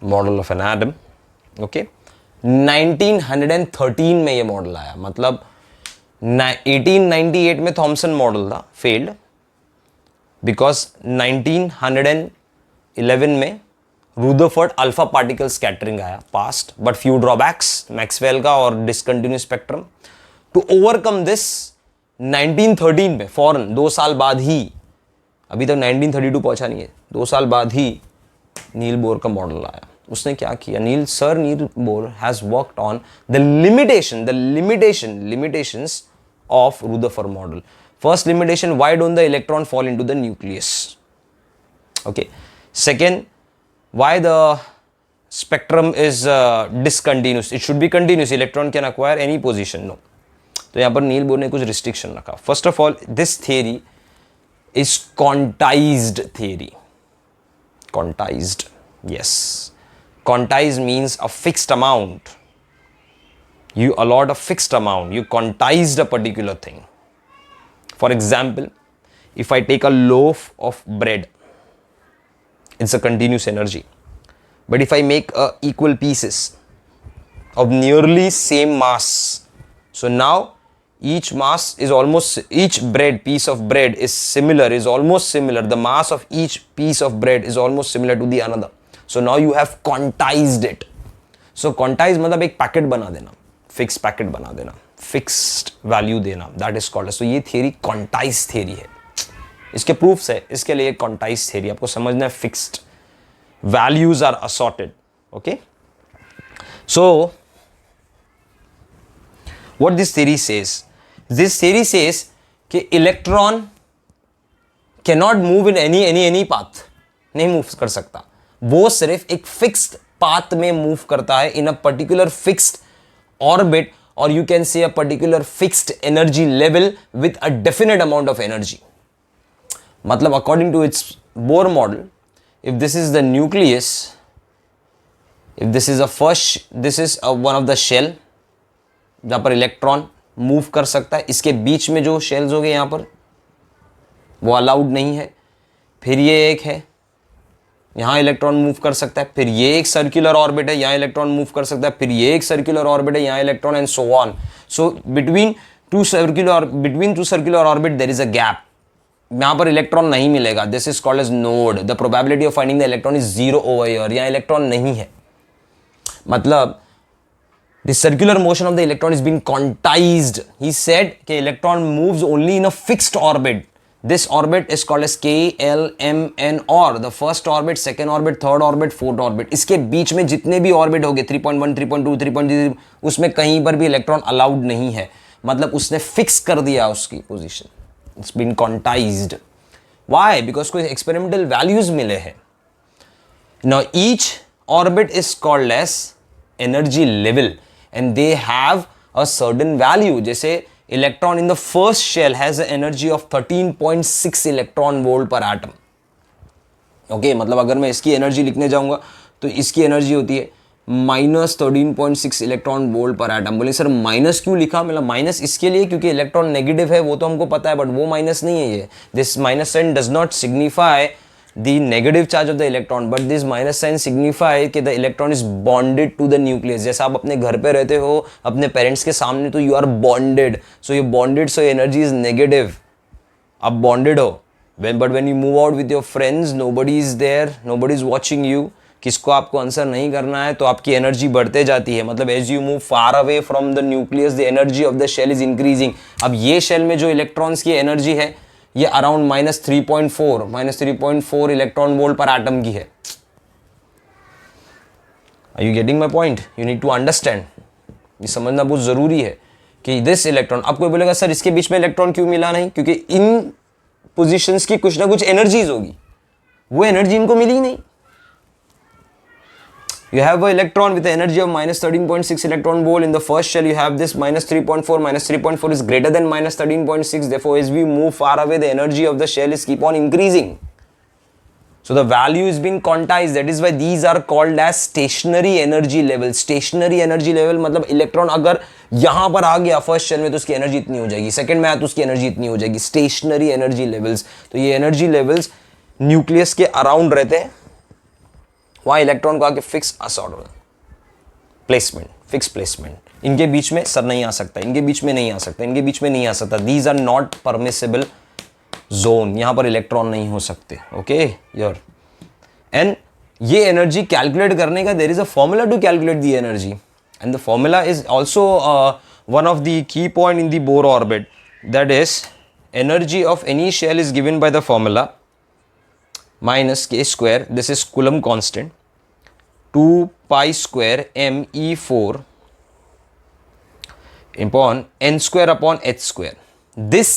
Model of N atom. Okay, 1913 में ये मॉडल आया. मतलब 1898 में थॉमसन मॉडल था, failed, because 1911 में Rutherford alpha particle scattering आया, passed, but few drawbacks Maxwell का और discontinuous spectrum. To overcome this 1913 में फौरन 2 साल बाद ही, अभी तक 1932 पहुंचा नहीं है, 2 साल बाद ही नील बोर का मॉडल आया. उसने क्या किया, Niels Bohr has worked on the limitations of Rutherford model. First limitation, why don't the electron fall into the nucleus? Okay. Second, why the spectrum is discontinuous? It should be continuous. Electron can acquire any position. No. तो यहाँ पर Niels Bohr ने कुछ restriction रखा. First of all, this theory is quantized theory. Quantized, yes. Quantized means a fixed amount. You allot a fixed amount. You quantized a particular thing. For example, if I take a loaf of bread, it's a continuous energy. But if I make equal pieces of nearly same mass, so now each piece of bread is almost similar. The mass of each piece of bread is almost similar to the another. So now you have quantized it. So quantize मतलब एक packet बना देना, fix packet बना देना, fixed value देना, that is called. सो ये theory quantize theory है. इसके प्रूफ्स है, इसके लिए क्वांटाइज थियरी आपको समझना है. Fixed values are assorted. Okay, so what this theory says, कि electron can not move in any path. नहीं मूव कर सकता, वो सिर्फ एक फिक्स्ड पाथ में मूव करता है, in a particular fixed orbit, और you can say a particular fixed energy level with a definite amount of energy. मतलब according to its Bohr model, if this is the nucleus, if this is one of the shell जहां पर electron move कर सकता है, इसके बीच में जो shells हो गए यहां पर वो अलाउड नहीं है. फिर ये एक है, यहां इलेक्ट्रॉन मूव कर सकता है. फिर ये एक सर्कुलर ऑर्बिट है, यहां इलेक्ट्रॉन मूव कर सकता है. फिर ये एक सर्कुलर ऑर्बिट है, यहां electron, and so on. So between two circular orbit there is a gap. यहां पर इलेक्ट्रॉन नहीं मिलेगा. This is called as node. The probability of finding the electron is 0 over here. यहां इलेक्ट्रॉन नहीं है. मतलब the circular motion of the electron is being quantized. He said कि electron moves only in a fixed orbit. This orbit is called as K, L, M, N, or the first orbit, second orbit, third orbit, fourth orbit. इसके बीच में जितने भी orbit हो गए 3.1, 3.2, 3.3, उसमें कहीं पर भी इलेक्ट्रॉन अलाउड नहीं है. मतलब उसने फिक्स कर दिया उसकी position. It's been quantized. Why? Because कोई experimental values मिले हैं. Now each orbit is called as energy level and they have a certain value. जैसे electron in the first shell has an energy of 13.6 electron volt per atom. Okay, मतलब अगर मैं इसकी energy लिखने जाऊंगा तो इसकी एनर्जी होती है -13.6 इलेक्ट्रॉन वोल्ट पर एटम. बोले सर माइनस क्यों लिखा? मतलब माइनस इसके लिए क्योंकि इलेक्ट्रॉन नेगेटिव है, वो तो हमको पता है, बट वो माइनस नहीं है. ये this minus sign does not signify the negative charge of the electron, but this minus sign signify कि the electron is bonded to the nucleus. जैसा आप अपने घर पे रहते हो अपने पेरेंट्स के सामने, तो you are bonded, so you bonded, so energy is negative. आप bonded हो. But when you move out with your friends, nobody is there, nobody is watching you, किसको आपको आंसर नहीं करना है, तो आपकी एनर्जी बढ़ते जाती है. मतलब as you move far away from the nucleus the energy of the shell is increasing. अब ये शेल में जो इलेक्ट्रॉन्स की एनर्जी है ये around -3.4 electron volt per atom की है. Are you getting my point? You need to understand. ये समझना बहुत जरूरी है कि दिस इलेक्ट्रॉन. आपको बोलेगा सर इसके बीच में इलेक्ट्रॉन क्यों मिला नहीं? क्योंकि इन पोजीशंस की कुछ ना कुछ एनर्जीज होगी, वो एनर्जी इनको मिली ही नहीं. You have an electron with the energy of -13.6 electron volt. In the first shell you have this -3.4. -3.4 is greater than -13.6. Therefore, as we move far away, the energy of the shell is keep on increasing. So the value is being quantized. That is why these are called as stationary energy level. Stationary energy level मतलब electron अगर यहाँ पर आ गया first shell में तो उसकी energy इतनी हो जाएगी, सेकंड में आया तो उसकी एनर्जी इतनी हो जाएगी. Stationary energy levels. तो ये एनर्जी लेवल्स न्यूक्लियस के अराउंड रहते हैं वहाँ इलेक्ट्रॉन को आके फिक्स असॉर्डर प्लेसमेंट, फिक्स प्लेसमेंट, इनके बीच में सर नहीं आ सकता, इनके बीच में नहीं आ सकता, इनके बीच में नहीं आ सकता, these are not permissible zone, यहां पर इलेक्ट्रॉन नहीं हो सकते, ओके योर। एंड ये एनर्जी कैलकुलेट करने का there is a formula to calculate the energy, and the formula is also one of the key point in the Bohr orbit, that is energy of any shell is given by the formula minus k square, this is Coulomb constant, 2 pi square m e4 upon n square upon h square. This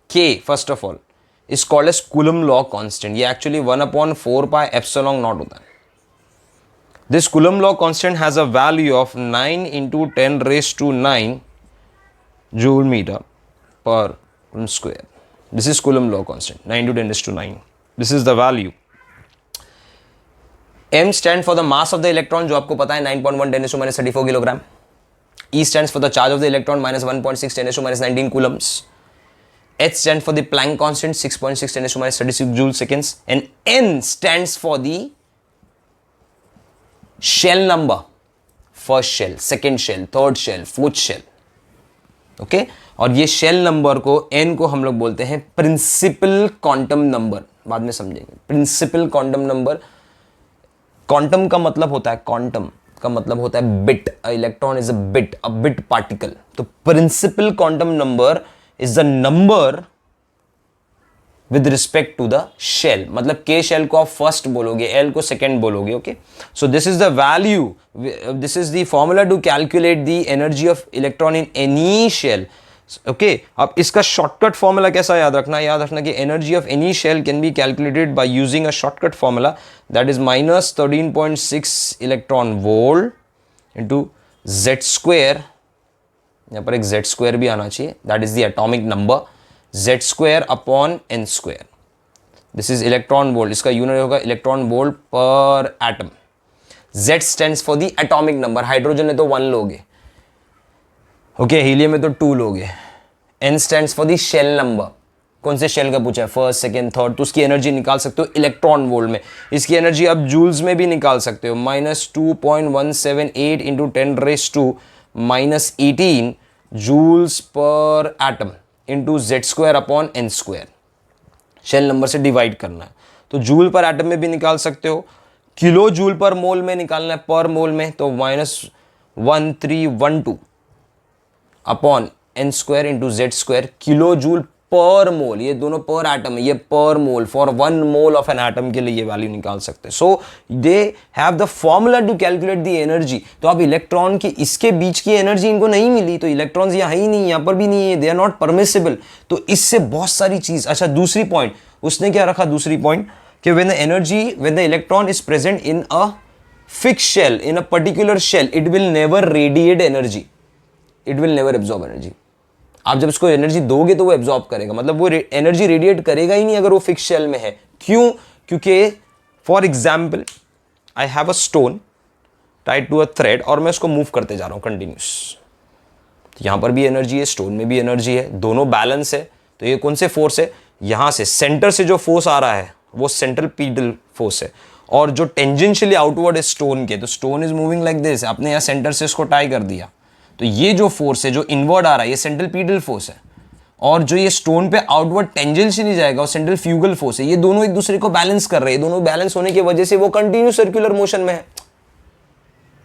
k first of all is called as Coulomb law constant. ये actually 1 upon 4 pi epsilon naught होता है. This Coulomb law constant has a value of 9 into 10 raised to 9 joule meter per Coulomb square. This is Coulomb law constant, 9 to 10 raised to 9. This is the value. M stands for the mass of the electron, जो आपको पता है 9.1 10 to minus 34 kilogram. E stands for the charge of the electron, minus 1.6 10 to minus 19 coulombs. H stands for the Planck constant, 6.6 10 to minus 36 joule seconds. And N stands for the shell number. First shell, second shell, third shell, fourth shell. Okay और ये shell number को n को हम लोग बोलते हैं principal quantum number, बाद में समझेंगे. प्रिंसिपल क्वांटम नंबर, क्वांटम का मतलब होता है, क्वांटम का मतलब होता है bit, electron is a bit particle. तो principal quantum number is the number with respect to the shell, मतलब के शेल को आप फर्स्ट बोलोगे, एल को सेकेंड बोलोगे. Okay so this is the value, this is the formula to calculate the energy of electron in any shell. Okay अब इसका shortcut formula कैसा याद रखना, याद रखना कि energy of any shell can be calculated by using a shortcut formula, that is minus 13.6 electron volt into Z square. यहाँ पर एक जेड स्क्वेयर भी आना चाहिए, that is the atomic number, z square upon n square. This is electron volt, इसका unit होगा electron volt per atom. Z stands for the atomic number, hydrogen में तो 1 लोगे, ओके हीलियम में तो 2 लोगे. N stands for the shell number, कौन से शेल का पूछा है, फर्स्ट सेकेंड थर्ड, तो उसकी एनर्जी निकाल सकते हो इलेक्ट्रॉन वोल्ट में. इसकी एनर्जी आप जूल्स में भी निकाल सकते हो, minus 2.178 into 10 raise to minus 18 joules per atom into Z square upon N square. Shell number से डिवाइड करना है तो जूल पर एटम में भी निकाल सकते हो, किलो जूल पर मोल में निकालना है, पर मोल में तो minus 1312 upon N square into Z square, kilojoule per mole, ये दोनों पर एटम है, ये per mole, for 1 mole of N atom के लिए ये वैल्यू निकाल सकते हैं. So they have the formula to calculate the energy. तो अब इलेक्ट्रॉन की इसके बीच की एनर्जी इनको नहीं मिली, तो इलेक्ट्रॉन्स यहाँ ही नहीं, यहाँ पर भी नहीं है, दे आर नॉट परमिसिबल. तो इससे बहुत सारी चीज. अच्छा दूसरी पॉइंट उसने क्या रखा, दूसरी पॉइंट कि when the energy, when the electron is present in a fix shell, in a particular shell, it will never radiate energy, it will never absorb energy. आप जब उसको एनर्जी दोगे तो वो एब्जॉर्ब करेगा, मतलब वो एनर्जी रेडिएट करेगा ही नहीं अगर वो फिक्स शेल में है. क्यों? क्योंकि for example I have a stone tied to a thread और मैं उसको मूव करते जा रहा हूं कंटिन्यूस, तो यहां पर भी एनर्जी है, स्टोन में भी एनर्जी है, दोनों बैलेंस है. तो ये कौन से फोर्स है, यहां से सेंटर से जो फोर्स आ रहा है वो सेंट्रीपिटल फोर्स है, और जो टेंजेंशियली आउटवर्ड है स्टोन के, तो stone is moving like this, आपने यहां सेंटर से इसको टाई कर दिया, तो ये जो फोर्स है जो इनवर्ड आ रहा है ये सेंट्रीपिटल फोर्स है, और जो ये स्टोन पे आउटवर्ड टेंजेंशियली जाएगा वो सेंट्रीफ्यूगल फोर्स है. ये दोनों एक दूसरे को बैलेंस कर रहे हैं, दोनों बैलेंस होने की वजह से वो कंटिन्यू सर्कुलर मोशन में है.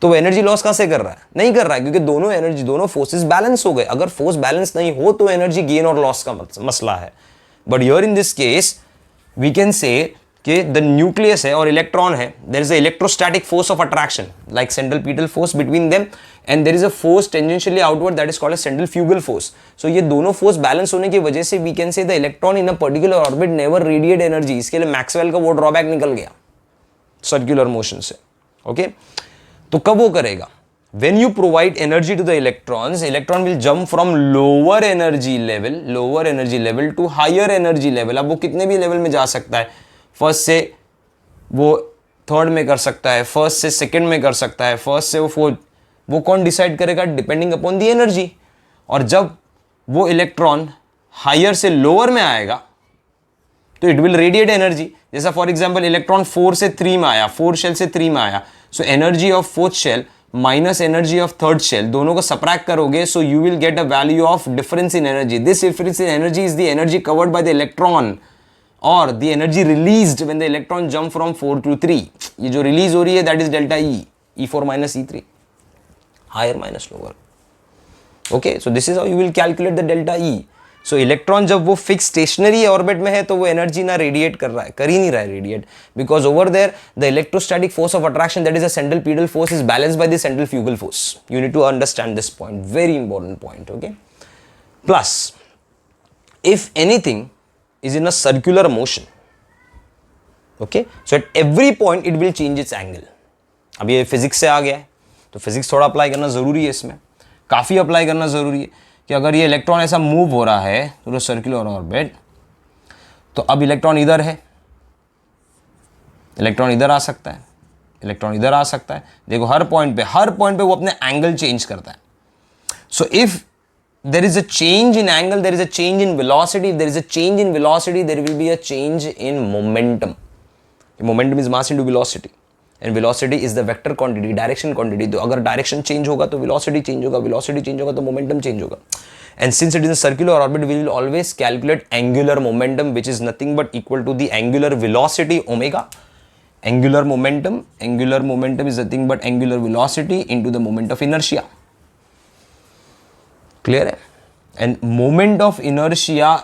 तो वो एनर्जी लॉस कहां से कर रहा है, नहीं कर रहा है, क्योंकि दोनों एनर्जी, दोनों फोर्सेस बैलेंस हो गए. अगर फोर्स बैलेंस नहीं हो तो एनर्जी गेन और लॉस का मसला है. But here in this case we can say कि द न्यूक्लियस है और इलेक्ट्रॉन है, there is a electrostatic force of attraction like centripetal force between them, and there is a force tangentially outward that is called as centrifugal force. So ये दोनों force balance होने की वजह से we can say the electron in a particular orbit never radiate energy. इसके लिए Maxwell का वो ड्रॉबैक निकल गया सर्कुलर मोशन से. ओके तो कब वो करेगा, when you provide energy to the electrons, electron will jump from lower energy level to higher energy level. अब वो कितने भी लेवल में जा सकता है, फर्स्ट से वो थर्ड में कर सकता है, फर्स्ट से सेकंड में कर सकता है, फर्स्ट से वो फोर्थ, वो कौन डिसाइड करेगा, डिपेंडिंग अपॉन दी एनर्जी. और जब वो इलेक्ट्रॉन हायर से लोअर में आएगा तो इट विल रेडिएट एनर्जी। जैसा फॉर एग्जांपल इलेक्ट्रॉन 4 से 3 में आया, 4 शेल से 3 में आया, so energy of fourth shell minus energy of third shell, दोनों को सबट्रैक्ट करोगे, so you will get a value of difference in energy. This difference in energy is the energy covered by the electron और the energy released when the electron jump from 4 to 3। ये जो release हो रही है that is delta E, E4 minus E3, higher minus lower. Okay, so this is how you will calculate the delta E. So electron जब वो fix stationery orbit में है तो वो एनर्जी ना रेडिएट कर रहा है, कर ही नहीं रहा है radiate, because over there the electrostatic force of attraction that is a centripetal force is balanced by the centrifugal force. You need to understand this point, very important point. Okay, plus if anything is in a circular motion, okay, so at every point it will change its angle। अब ये physics से आ गया है तो physics थोड़ा apply करना जरूरी है, इसमें काफी अप्लाई करना जरूरी है कि अगर ये इलेक्ट्रॉन ऐसा मूव हो रहा है थ्रू सर्कुलर ऑर्बिट, तो अब इलेक्ट्रॉन इधर है, इलेक्ट्रॉन इधर आ सकता है, इलेक्ट्रॉन इधर आ सकता है। देखो हर पॉइंट पे वो अपने एंगल चेंज करता है। So if there is a change in angle, there is a change in velocity. If there is a change in velocity, there will be a change in momentum. Momentum is mass into velocity, and velocity is the vector quantity, direction quantity. तो अगर direction change होगा तो velocity change होगा, velocity change होगा तो momentum change होगा। And since it is a circular orbit, we will always calculate angular momentum, which is nothing but equal to the angular velocity omega. Angular momentum is nothing but angular velocity into the moment of inertia. Clear है? And moment of inertia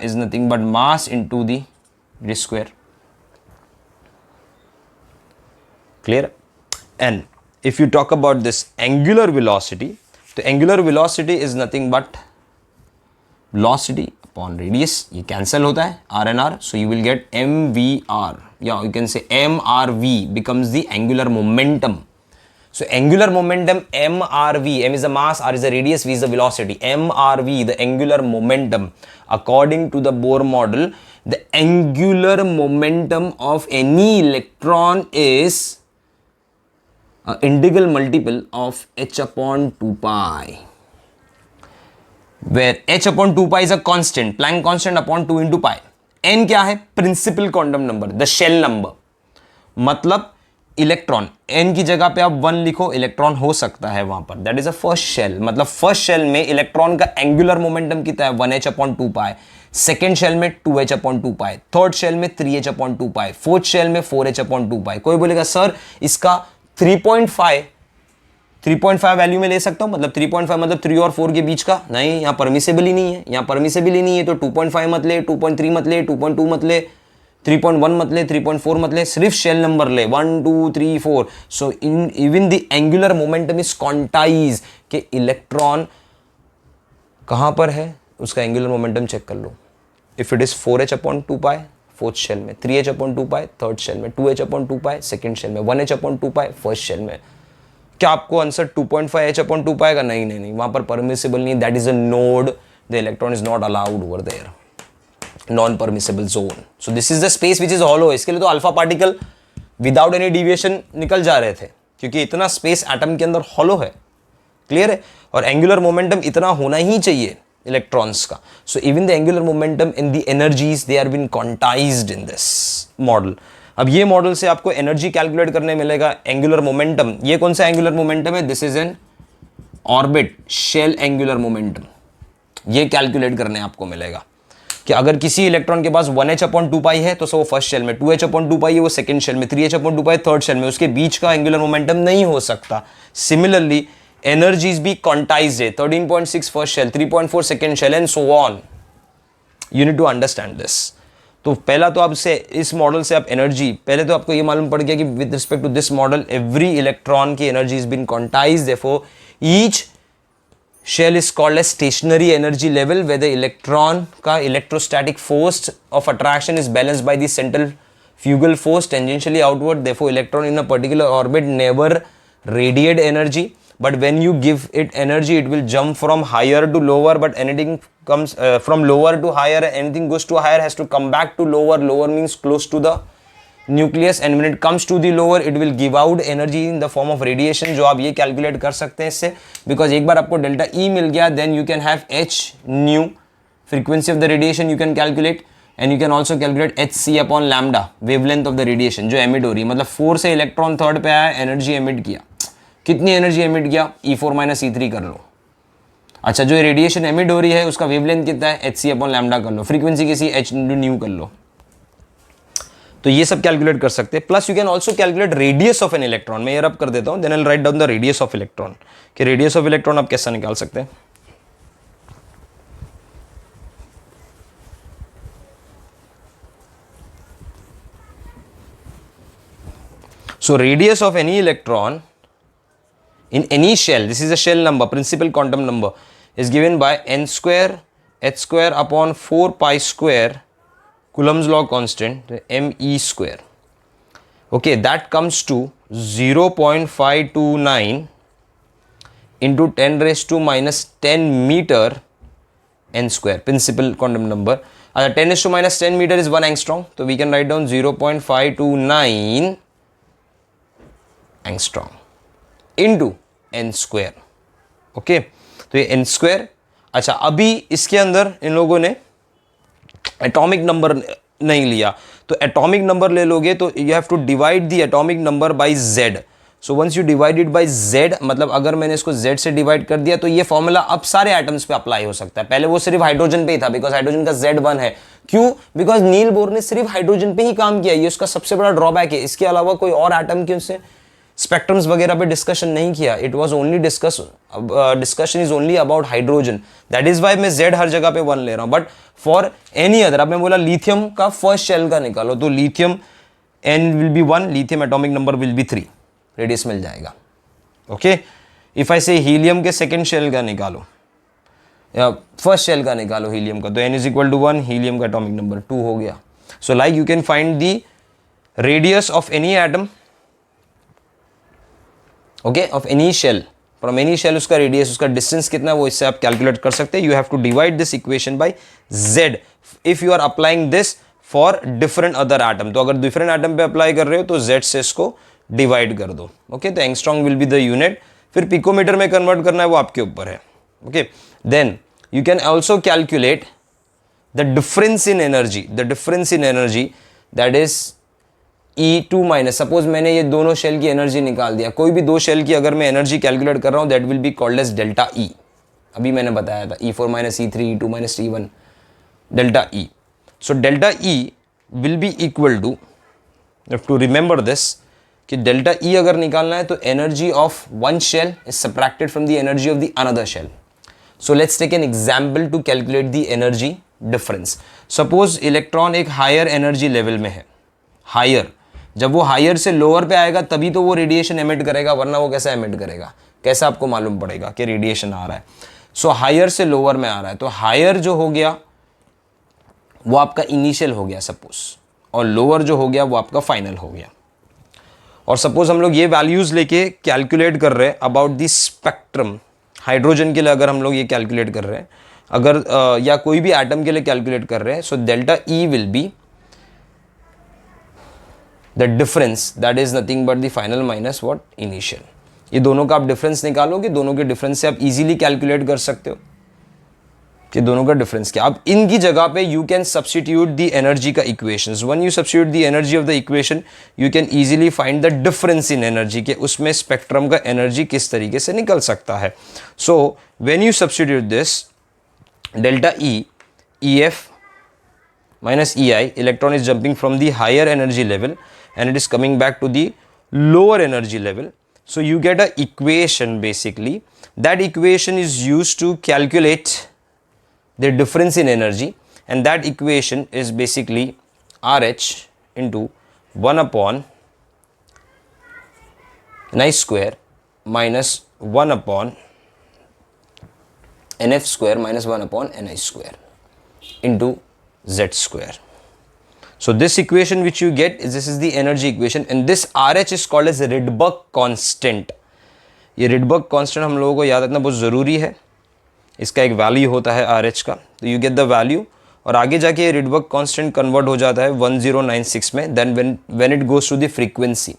is nothing but mass into the square. Clear? And if you talk about this angular velocity, तो angular velocity is nothing but velocity upon radius. ये cancel होता है R and R, so you will get M V R, या you can say M R V becomes the angular momentum. So angular momentum mRv, m is the mass, r is the radius, v is the velocity. mRv, the angular momentum, according to the Bohr model, the angular momentum of any electron is an integral multiple of h upon 2 pi, where h upon 2 pi is a constant, Planck constant upon 2 into pi. n क्या है? Principal quantum number, the shell number. मतलब electron n की जगह पे आप 1 लिखो, electron हो सकता है वहां पर, that is a first shell. मतलब फर्स्ट शेल में इलेक्ट्रॉन का एंगुलर मोमेंटम कितना है? 1h अपॉन 2 पाई। सेकेंड शेल में 2h अपॉन 2 पाई, थर्ड शेल में 3h upon 2 pi, fourth shell में 4h अपॉन 2 पाई। कोई बोलेगा सर इसका 3.5 वैल्यू में ले सकता हूं, मतलब 3.5 मतलब 3 और 4 के बीच का? नहीं, यहां परमिसेबल ही नहीं है, यहां परमिसेबल ही नहीं है। तो 2.5 मत ले, 2.3 मत ले, 2.2 मत ले, 3.1 मत ले, 3.4 मत ले, सिर्फ शेल नंबर ले 1 2 3 4। So in even the angular momentum is quantize कि इलेक्ट्रॉन कहां पर है, उसका एंगुलर मोमेंटम चेक कर लो। If it is 4h upon 2 pi fourth shell में, 3h अपॉन 2 पाई थर्ड शेल में, 2h अपॉन 2 पाई सेकेंड शेल में, 1h अपॉन 2 पाई फर्स्ट शेल में। क्या आपको आंसर 2.5h अपॉन 2 पाई का? नहीं नहीं नहीं, वहां पर परमिसिबल नहीं, that is a node, the electron is not allowed over there, non permissible zone. So this is the space which is hollow. इसके लिए तो alpha particle without any deviation निकल जा रहे थे, क्योंकि इतना स्पेस एटम के अंदर हॉलो है। क्लियर है? और एंगुलर मोमेंटम इतना होना ही चाहिए इलेक्ट्रॉन्स का। So even the angular momentum in the energies they are been quantised in this model. अब ये मॉडल से आपको एनर्जी कैलकुलेट करने मिलेगा, एंगुलर मोमेंटम। ये कौन सा एंगुलर मोमेंटम है? This is an orbit shell angular momentum. ये कैलकुलेट करने आपको मिलेगा कि अगर किसी इलेक्ट्रॉन के पास 1h अपॉन 2 पाई है तो वो फर्स्ट शेल में, 2h अपॉन 2 पाई है वो सेकंड शेल में, 3h अपॉन 2 पाई थर्ड शेल में, उसके बीच का एंगुलर मोमेंटम नहीं हो सकता। सिमिलरली एनर्जीज भी क्वांटाइज्ड है, 13.6 first shell, 3.4 second shell and so on. You need to understand this. तो पहला तो आपसे इस मॉडल से आप एनर्जी, पहले तो आपको ये मालूम पड़ गया कि with respect to this model every electron की energy is been quantized, therefore each shell is called as stationary energy level, where the electron का electrostatic force of attraction is balanced by the centrifugal force tangentially outward. Therefore electron in a particular orbit never radiate energy, but when you give it energy it will jump from higher to lower, but anything comes from lower to higher, anything goes to higher has to come back to lower. Lower means close to the nucleus, and when it comes to the lower it will give out energy in the form of radiation, जो आप ये calculate कर सकते हैं इससे, because एक बार आपको delta E मिल गया, then you can have h nu frequency of the radiation you can calculate, and you can also calculate H C upon lambda, wavelength of the radiation जो एमिट हो रही है, मतलब 4 से इलेक्ट्रॉन थर्ड पे आया, एनर्जी एमिट किया, कितनी एनर्जी एमिट किया, E4 माइनस E3 कर लो। अच्छा, जो रेडिएशन एमिट हो रही है उसका वेवलेंथ कितना है, एच सी अपॉन लैम्डा कर लो, फ्रीक्वेंसी किसी एच इंटू न्यू कर लो। तो ये सब कैलकुलेट कर सकते हैं। Plus you can also calculate radius of an electron. मैं ये रब कर देता हूं, then I will write down the radius of electron, कि रेडियस ऑफ इलेक्ट्रॉन आप कैसा निकाल सकते हैं। So radius of any electron in any shell, this is a shell number, principal quantum number, is given by n square h square upon 4 pi square Coulomb's law constant, me square. Okay, that comes to 0.529 into 10 raised to minus 10 meter n square, principal quantum number. 10 raised to minus 10 meter is 1 angstrom, so we can write down 0.529 angstrom into n square. Okay, तो ये n square. अच्छा, अभी इसके अंदर इन लोगों ने atomic number नहीं लिया, तो एटॉमिक नंबर ले लोगे तो you have to divide the atomic number by z। So once you divide it by z, मतलब अगर मैंने इसको z से डिवाइड कर दिया तो ये फॉर्मूला अब सारे एटम्स पे अप्लाई हो सकता है। पहले वो सिर्फ हाइड्रोजन पे ही था, बिकॉज हाइड्रोजन का Z1 है। क्यों? बिकॉज नील बोर ने सिर्फ हाइड्रोजन पे ही काम किया, ये उसका सबसे बड़ा ड्रॉबैक है। इसके अलावा कोई और एटम के उससे स्पेक्ट्रम्स वगैरह पे डिस्कशन नहीं किया। It was only discussion is only about hydrogen, that is why मैं Z हर जगह पे 1 ले रहा हूं। बट फॉर एनी अदर, अब मैं बोला लिथियम का फर्स्ट शेल का निकालो, तो lithium N will be 1, lithium atomic number will be 3, radius मिल जाएगा। ओके, इफ आई से हीलियम के सेकेंड शेल का निकालो या फर्स्ट शेल का निकालो हीलियम का, तो N is equal to 1, helium का एटॉमिक नंबर 2 हो गया। So like you can find the radius of any atom, okay, of any shell, from any shell उसका रेडियस, उसका डिस्टेंस कितना है वो इससे आप कैलकुलेट कर सकते हैं। You have to divide this equation by z if you are applying this for different other atom. तो अगर डिफरेंट एटम पे अप्लाई कर रहे हो तो z से इसको डिवाइड कर दो। ओके, तो angstrom will be the unit, फिर पिकोमीटर में कन्वर्ट करना है वो आपके ऊपर है। Okay, then you can also calculate the difference in energy, the difference in energy that is E2 minus. Suppose मैंने ये दोनों शेल की एनर्जी निकाल दिया, कोई भी दो शेल की अगर मैं एनर्जी कैलकुलेट कर रहा हूं, that will be called as delta E। अभी मैंने बताया था E4 minus E3, E2 minus E1, delta E। So delta E will be equal to, you have to remember this, कि डेल्टा E अगर निकालना है तो energy of one shell is subtracted from the energy of the another shell. So let's take an example to calculate the energy difference. Suppose electron एक higher energy level में है, higher, जब वो higher से लोअर पे आएगा तभी तो वो रेडिएशन एमिट करेगा, वरना वो कैसा एमिट करेगा, कैसा आपको मालूम पड़ेगा कि रेडिएशन आ रहा है। सो हायर से लोअर में आ रहा है, तो हायर जो हो गया वो आपका इनिशियल हो गया सपोज, और लोअर जो हो गया वो आपका फाइनल हो गया। और सपोज हम लोग ये वैल्यूज लेके कैलकुलेट कर रहे हैं अबाउट द स्पेक्ट्रम, हाइड्रोजन के लिए अगर हम लोग ये कैलकुलेट कर रहे हैं, अगर या कोई भी एटम के लिए कैलकुलेट कर रहे हैं, सो delta E will be the difference, that is nothing but the final minus what, initial. ये दोनों का आप डिफरेंस निकालोगे, दोनों के डिफरेंस से आप इजीली कैलकुलेट कर सकते हो कि दोनों का डिफरेंस क्या। अब इनकी जगह पे you can substitute the energy का equations. When you substitute the energy of the equation, you can easily find the difference in energy, के उसमें स्पेक्ट्रम का एनर्जी किस तरीके से निकल सकता है। So when you substitute this, delta E, EF minus EI, electron is jumping from the higher energy level and it is coming back to the lower energy level. So you get a equation basically. That equation is used to calculate the difference in energy, and that equation is basically RH into 1 upon Ni square minus 1 upon NF square minus 1 upon Ni square into Z square. So this equation which you get is, this is the energy equation, and this RH is called as Rydberg constant. ये Rydberg constant हम लोगों को याद रखना बहुत ज़रूरी है। इसका एक वैल्यू होता है RH का, तो you get the value, और आगे जाके ये Rydberg constant कन्वर्ट हो जाता है 1096 में, then when it goes to the frequency।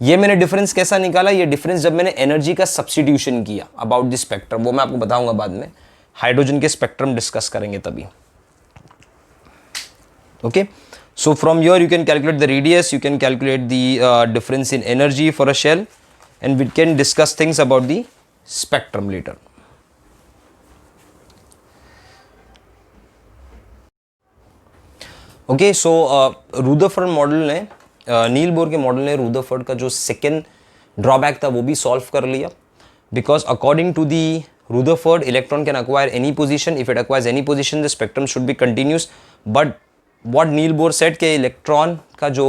ये मैंने डिफरेंस कैसा निकाला, ये डिफरेंस जब मैंने एनर्जी का सब्स्टिट्यूशन किया अबाउट द स्पेक्ट्रम, वो मैं आपको बताऊंगा बाद में, हाइड्रोजन के स्पेक्ट्रम डिस्कस करेंगे तभी। Okay, so from here you can calculate the radius, you can calculate the difference in energy for a shell, and we can discuss things about the spectrum later. Okay, so Rutherford model ने Niels Bohr के model ने Rutherford का जो second drawback था वो भी solve कर लिया, because according to the Rutherford, electron can acquire any position. If it acquires any position, the spectrum should be continuous. But what Neil Bohr said कि electron का जो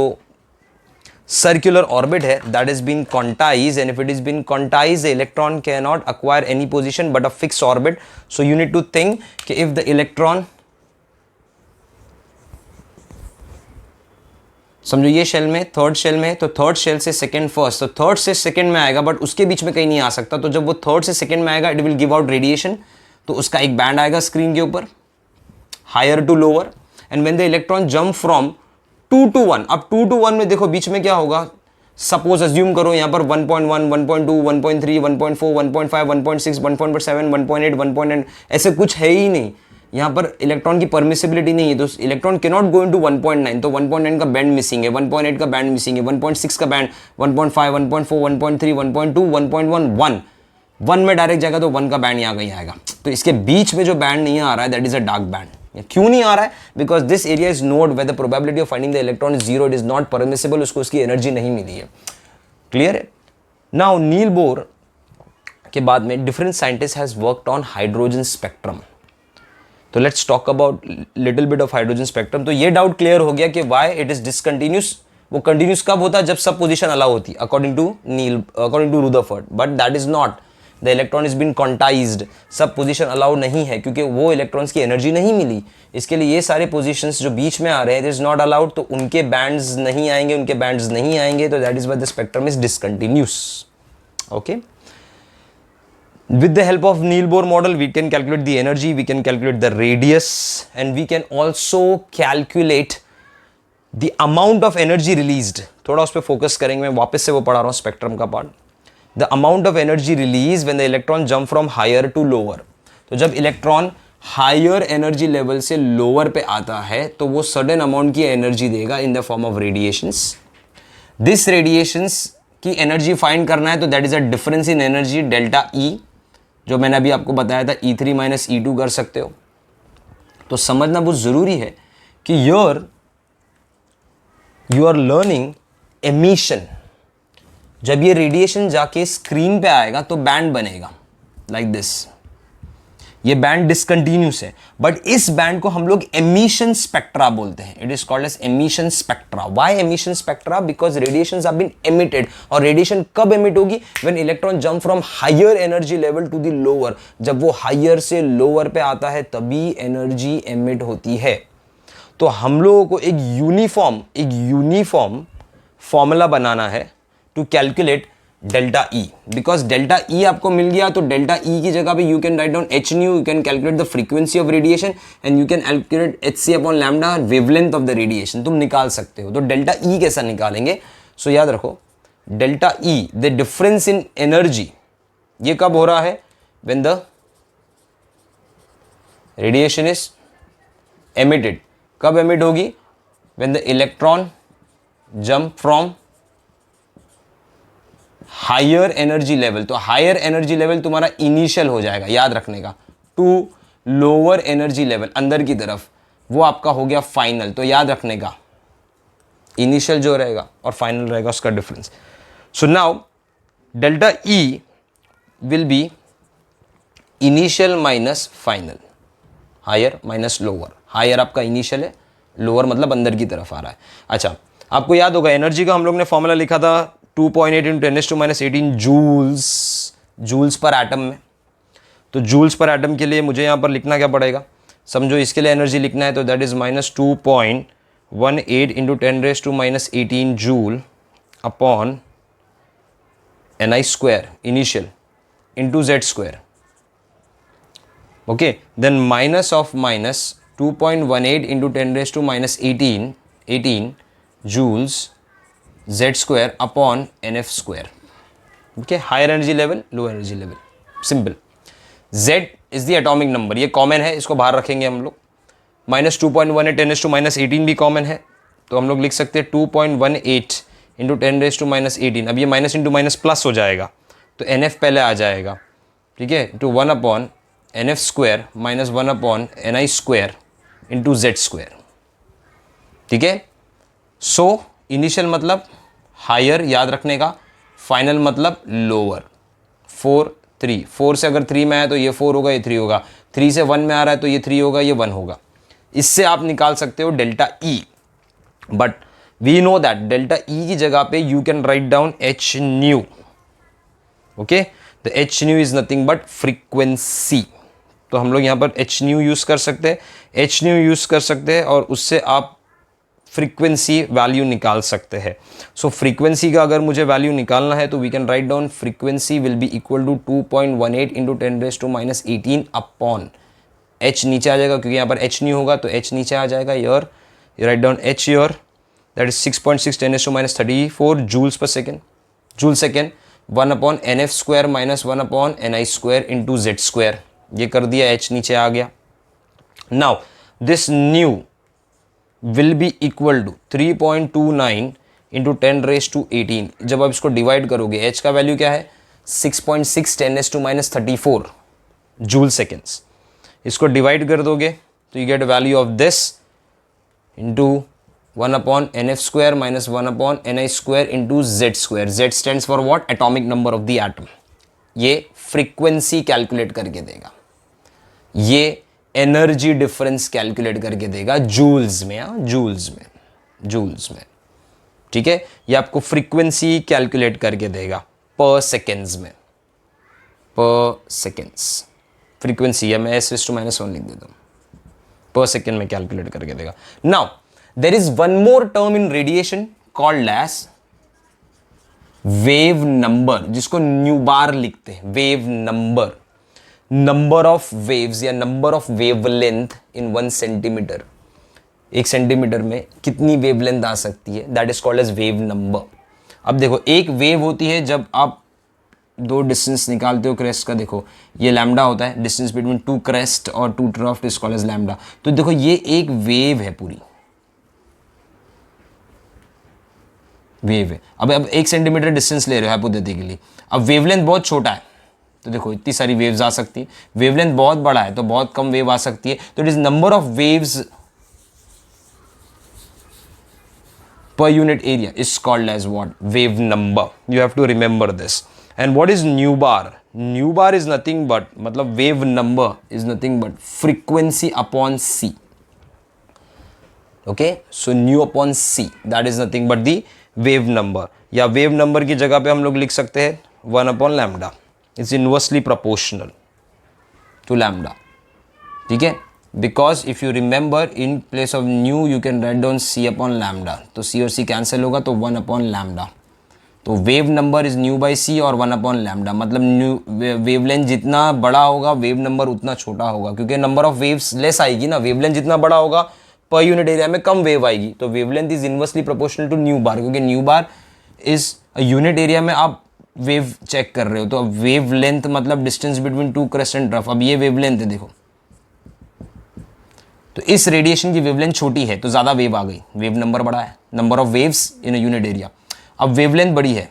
circular orbit है, that has been quantized, and if it has been quantized, the electron cannot acquire any position but a fixed orbit. So you need to think कि if the electron, समझो ये shell में, third shell में, तो third shell से second first, तो third से second में आएगा, बट उसके बीच में कहीं नहीं आ सकता. तो जब वो थर्ड से सेकंड में आएगा, it will give out radiation. तो उसका एक बैंड आएगा स्क्रीन के ऊपर, higher to lower. And when the electron jump from 2 to 1, अब 2 to 1 में देखो बीच में क्या होगा. सपोज अज्यूम करो यहाँ पर 1.1, 1.2, 1.3, 1.4, 1.5, 1.6, 1.7, 1.8, 1.9 ऐसे कुछ है ही नहीं. यहाँ पर इलेक्ट्रॉन की परमिसिबिलिटी नहीं है, तो इलेक्ट्रॉन कैनॉट गो इनटू 1.9. तो 1.9 का बैंड मिसिंग है, 1.8 का बैंड मिसिंग है, 1.6 का बैंड, 1.5, 1.4, 1.3, 1.2, 1.1, 1 में डायरेक्ट जाएगा तो 1 का बैंड यहाँ कहीं आएगा. तो इसके बीच में जो बैंड नहीं आ रहा है, that is a dark band. क्यों नहीं आ रहा है? Because this area is node where the probability of finding the electron is zero. It is not permissible, उसको उसकी एनर्जी नहीं मिली है. क्लियर है? नाउ नील बोर के बाद में different scientist has worked on hydrogen spectrum. तो let's talk about little bit of hydrogen spectrum. तो ये डाउट क्लियर हो गया कि व्हाई इट इज डिसकंटिन्यूस. वो कंटिन्यूस कब होता है? जब सब पोजीशन अलाउ होती है, according to Rutherford. But that is not. The electron is been quantized. सब पोजीशन अलाउ नहीं है क्योंकि वो इलेक्ट्रॉन्स की एनर्जी नहीं मिली. इसके लिए ये सारे पोजीशंस जो बीच में आ रहे हैं, इट इज नॉट अलाउड. तो उनके बैंड्स नहीं आएंगे, तो that is why the spectrum is discontinuous. Okay. With the help of Neil Bohr model, we can calculate the energy, we can calculate the radius, and we can also calculate the amount of energy released. थोड़ा उस पर focus करेंगे, मैं वापस से वो पढ़ा रहा हूँ स्पेक्ट्रम का part. The amount of energy released when the electron jump from higher to lower. तो जब इलेक्ट्रॉन हायर एनर्जी लेवल से लोअर पे आता है तो वो सडन अमाउंट की एनर्जी देगा इन the form of radiations. This radiations की एनर्जी फाइंड करना है, तो that is a difference in energy delta E, जो मैंने अभी आपको बताया था E3 माइनस E2 कर सकते हो. तो समझना बहुत ज़रूरी है कि यू आर लर्निंग एमिशन. जब ये रेडिएशन जाके स्क्रीन पे आएगा तो बैंड बनेगा लाइक दिस. ये बैंड डिसकंटिन्यूस है, बट इस बैंड को हम लोग एमिशन स्पेक्ट्रा बोलते हैं. It is called as emission spectra. Why emission spectra? Because radiations have been emitted. और रेडिएशन कब एमिट होगी? When electron jump from higher energy level to the lower. जब वो हायर से लोअर पे आता है तभी एनर्जी एमिट होती है. तो हम लोगों को एक यूनिफॉर्म फॉर्मूला बनाना है to calculate delta E. Because delta E आपको मिल गया, तो डेल्टा E की जगह पे you can write down h nu, you can calculate the frequency of radiation, and you can calculate hc upon lambda, wavelength of the radiation. तुम निकाल सकते हो. तो डेल्टा E कैसा निकालेंगे? सो याद रखो, delta E, the difference in energy, ये कब हो रहा है? When the radiation is emitted. कब एमिट होगी? When the electron jump from higher energy level. तो हायर एनर्जी लेवल तुम्हारा इनिशियल हो जाएगा, याद रखने का, टू लोअर एनर्जी लेवल अंदर की तरफ, वो आपका हो गया फाइनल. तो याद रखने का, इनिशियल जो रहेगा और फाइनल रहेगा उसका difference. So now delta E will be initial minus final, higher minus lower. Higher आपका इनिशियल है, लोअर मतलब अंदर की तरफ आ रहा है. अच्छा, आपको याद होगा एनर्जी का हम लोग ने फॉर्मूला लिखा था 2.8 × 10⁻⁻18 जूल्स पर एटम में. तो जूल्स पर एटम के लिए मुझे यहाँ पर लिखना क्या पड़ेगा? समझो इसके लिए एनर्जी लिखना है, तो that is -2.18 × 10⁻18 joule upon Ni² initial into Z². Okay, then minus of minus 2.18 × 10⁻18 joules Z² upon NF². Okay, higher energy level, low energy level, simple. Z is the atomic number, ये common है, इसको बाहर रखेंगे हम लोग. Minus 2.18 10⁻18 भी common है, तो हम लोग लिख सकते हैं 2.18 इंटू 10⁻18। अब ये माइनस इंटू माइनस प्लस हो जाएगा, तो एन एफ पहले आ जाएगा, ठीक है, to 1/NF² minus 1/NI² into Z², ठीक है। सो इनिशियल मतलब हायर याद रखने का, फाइनल मतलब लोअर। 4 3, 4 से अगर 3 में आया तो ये 4 होगा, ये 3 होगा, 3 से 1 में आ रहा है तो ये 3 होगा, ये 1 होगा। इससे आप निकाल सकते हो delta E, but we know that delta E की जगह पे you can write down h nu, okay. The h nu is nothing but frequency, तो हम लोग यहाँ पर एच न्यू यूज कर सकते हैं, एच न्यू यूज कर सकते हैं और उससे आप फ्रीक्वेंसी वैल्यू निकाल सकते हैं। सो फ्रीक्वेंसी का अगर मुझे वैल्यू निकालना है तो we can write down frequency will be equal to 2.18 into 10⁻18 upon h नीचे आ जाएगा, क्योंकि यहाँ पर एच नहीं होगा तो एच नीचे आ जाएगा, your you write down h your, that is 6.6 10⁻34 joules per second, joule second, 1/NF² minus 1/NI² into Z², ये कर दिया, एच नीचे आ गया। Now this nu will be equal to 3.29 into 10⁻18। जब आप इसको डिवाइड करोगे, h का वैल्यू क्या है 6.6 10⁻34 जूल सेकेंड्स, इसको डिवाइड कर दोगे तो you get value of this into 1/NF² minus 1/NI² into Z²। Z stands for what, atomic number of the atom. ये फ्रीक्वेंसी कैलकुलेट करके देगा, ये एनर्जी डिफरेंस कैलकुलेट करके देगा जूल्स में, जूल्स में, जूल्स में, ठीक है। ये आपको फ्रीक्वेंसी कैलकुलेट करके देगा पर सेकेंड्स में, पर सेकेंड्स फ्रीक्वेंसी है, मैं S⁻1 लिख देता हूं, पर सेकेंड में कैलकुलेट करके देगा। Now there is one more term in radiation called as wave number, जिसको न्यू बार लिखते हैं, wave number, number of waves या number of wavelength in 1 centimetre. 1 centimetre में कितनी वेवलेंथ आ सकती है, that is called as wave number. अब देखो, एक वेव होती है जब आप दो डिस्टेंस निकालते हो क्रेस्ट का, देखो ये लैम्डा होता है, डिस्टेंस बिटवीन 2 क्रेस्ट और 2 trough is called as lambda. तो देखो ये एक वेव है, पूरी वेव है। अब 1 सेंटीमीटर डिस्टेंस ले रहे हो हाइपोथेटिकली, अब वेवलेंथ बहुत छोटा है तो देखो इतनी सारी वेव्स आ सकती है, वेवलेंथ बहुत बड़ा है तो बहुत कम वेव आ सकती है। तो it is number of waves per unit area is called as what, wave number. You have to remember this. And what is nu bar? Nu bar is nothing but, मतलब wave number is nothing but frequency upon c. Okay, so nu upon c, that is nothing but the wave number. या wave number की जगह पे हम लोग लिख सकते हैं 1/lambda. It's inversely proportional to lambda. ठीक है, because if you remember in place of nu you can write down c upon lambda, तो c और c कैंसिल होगा तो 1/lambda. तो wave number is nu by C और 1/lambda, मतलब new wavelength जितना बड़ा होगा वेव नंबर उतना छोटा होगा, क्योंकि नंबर ऑफ वेव्स लेस आएगी ना, वेवलेंथ जितना बड़ा होगा पर यूनिट एरिया में कम वेव आएगी, तो wavelength is inversely proportional to nu bar, क्योंकि nu bar is unit area में आप वेव चेक कर रहे हो, तो अब वेव लेंथ मतलब distance between 2 crest and trough. अब ये वेवलेंथ है देखो, तो इस रेडिएशन की वेवलेंथ छोटी है तो ज्यादा वेव आ गई, वेव नंबर बड़ा है, number of waves in a unit area. अब वेवलेंथ बड़ी है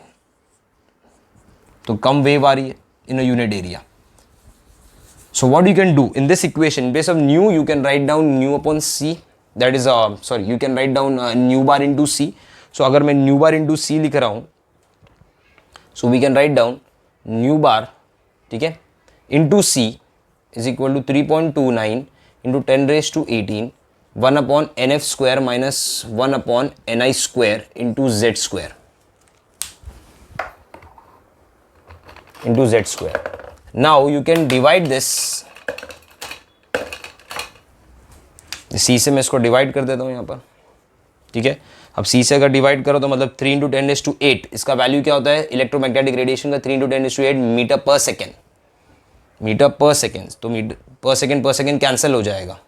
तो कम वेव आ रही है in a unit area. So what you can do in this equation, in place of nu you can write down nu upon c, that is sorry you can write down nu bar into c. So अगर मैं nu bar into c लिख रहा हूं, so we can write down nu bar, ठीक है, into c is equal to 3.29 into 10⁻18 1/NF² minus 1/NI² into Z² into Z². Now you can divide this, C से मैं इसको डिवाइड कर देता हूँ यहाँ पर, ठीक है। अब C से अगर डिवाइड करो तो मतलब 3 इंटू 10⁸, इसका वैल्यू क्या होता है इलेक्ट्रोमैग्नेटिक रेडिएशन का, 3 इंटू 10⁸ मीटर पर सेकेंड, मीटर पर सेकेंड, तो मीटर पर सेकेंड कैंसिल हो जाएगा,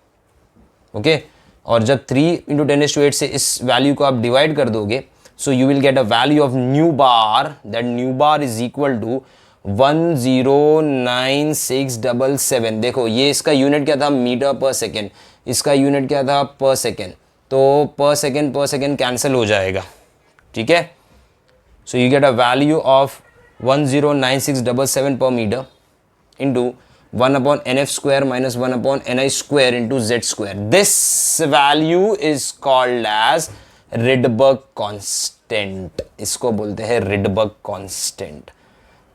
ओके। और जब 3 इंटू 10⁸ से इस वैल्यू को आप डिवाइड कर दोगे, so you will get a value of nu bar, that nu bar is equal to 109677। देखो ये इसका यूनिट क्या था, मीटर पर सेकेंड, इसका यूनिट क्या था पर सेकेंड, तो पर सेकेंड कैंसिल हो जाएगा, ठीक है। So you get a value of 109677 per meter into 1 upon nf square minus 1 upon ni square into z square. This value is called as Rydberg constant. इसको बोलते हैं Rydberg constant.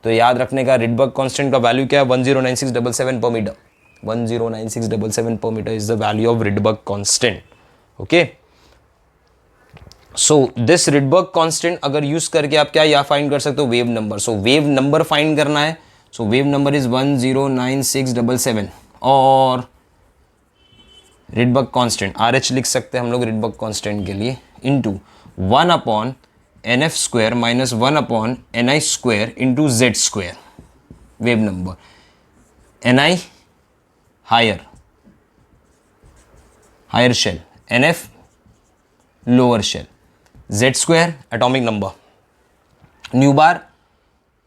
तो याद रखने का Rydberg constant का वैल्यू क्या है 109677 per meter. 109677 per meter is the value of Rydberg constant. Okay. So this Rydberg constant अगर यूज करके आप क्या या फाइंड कर सकते हो वेव नंबर. सो वेव नंबर फाइंड करना है. सो वेव नंबर इज 109677 और Rydberg कांस्टेंट RH लिख सकते हैं हम लोग Rydberg कांस्टेंट के लिए into 1 upon NF square minus 1 upon NI square into Z square. Wave number NI higher shell, NF lower shell, Z square atomic number, nu bar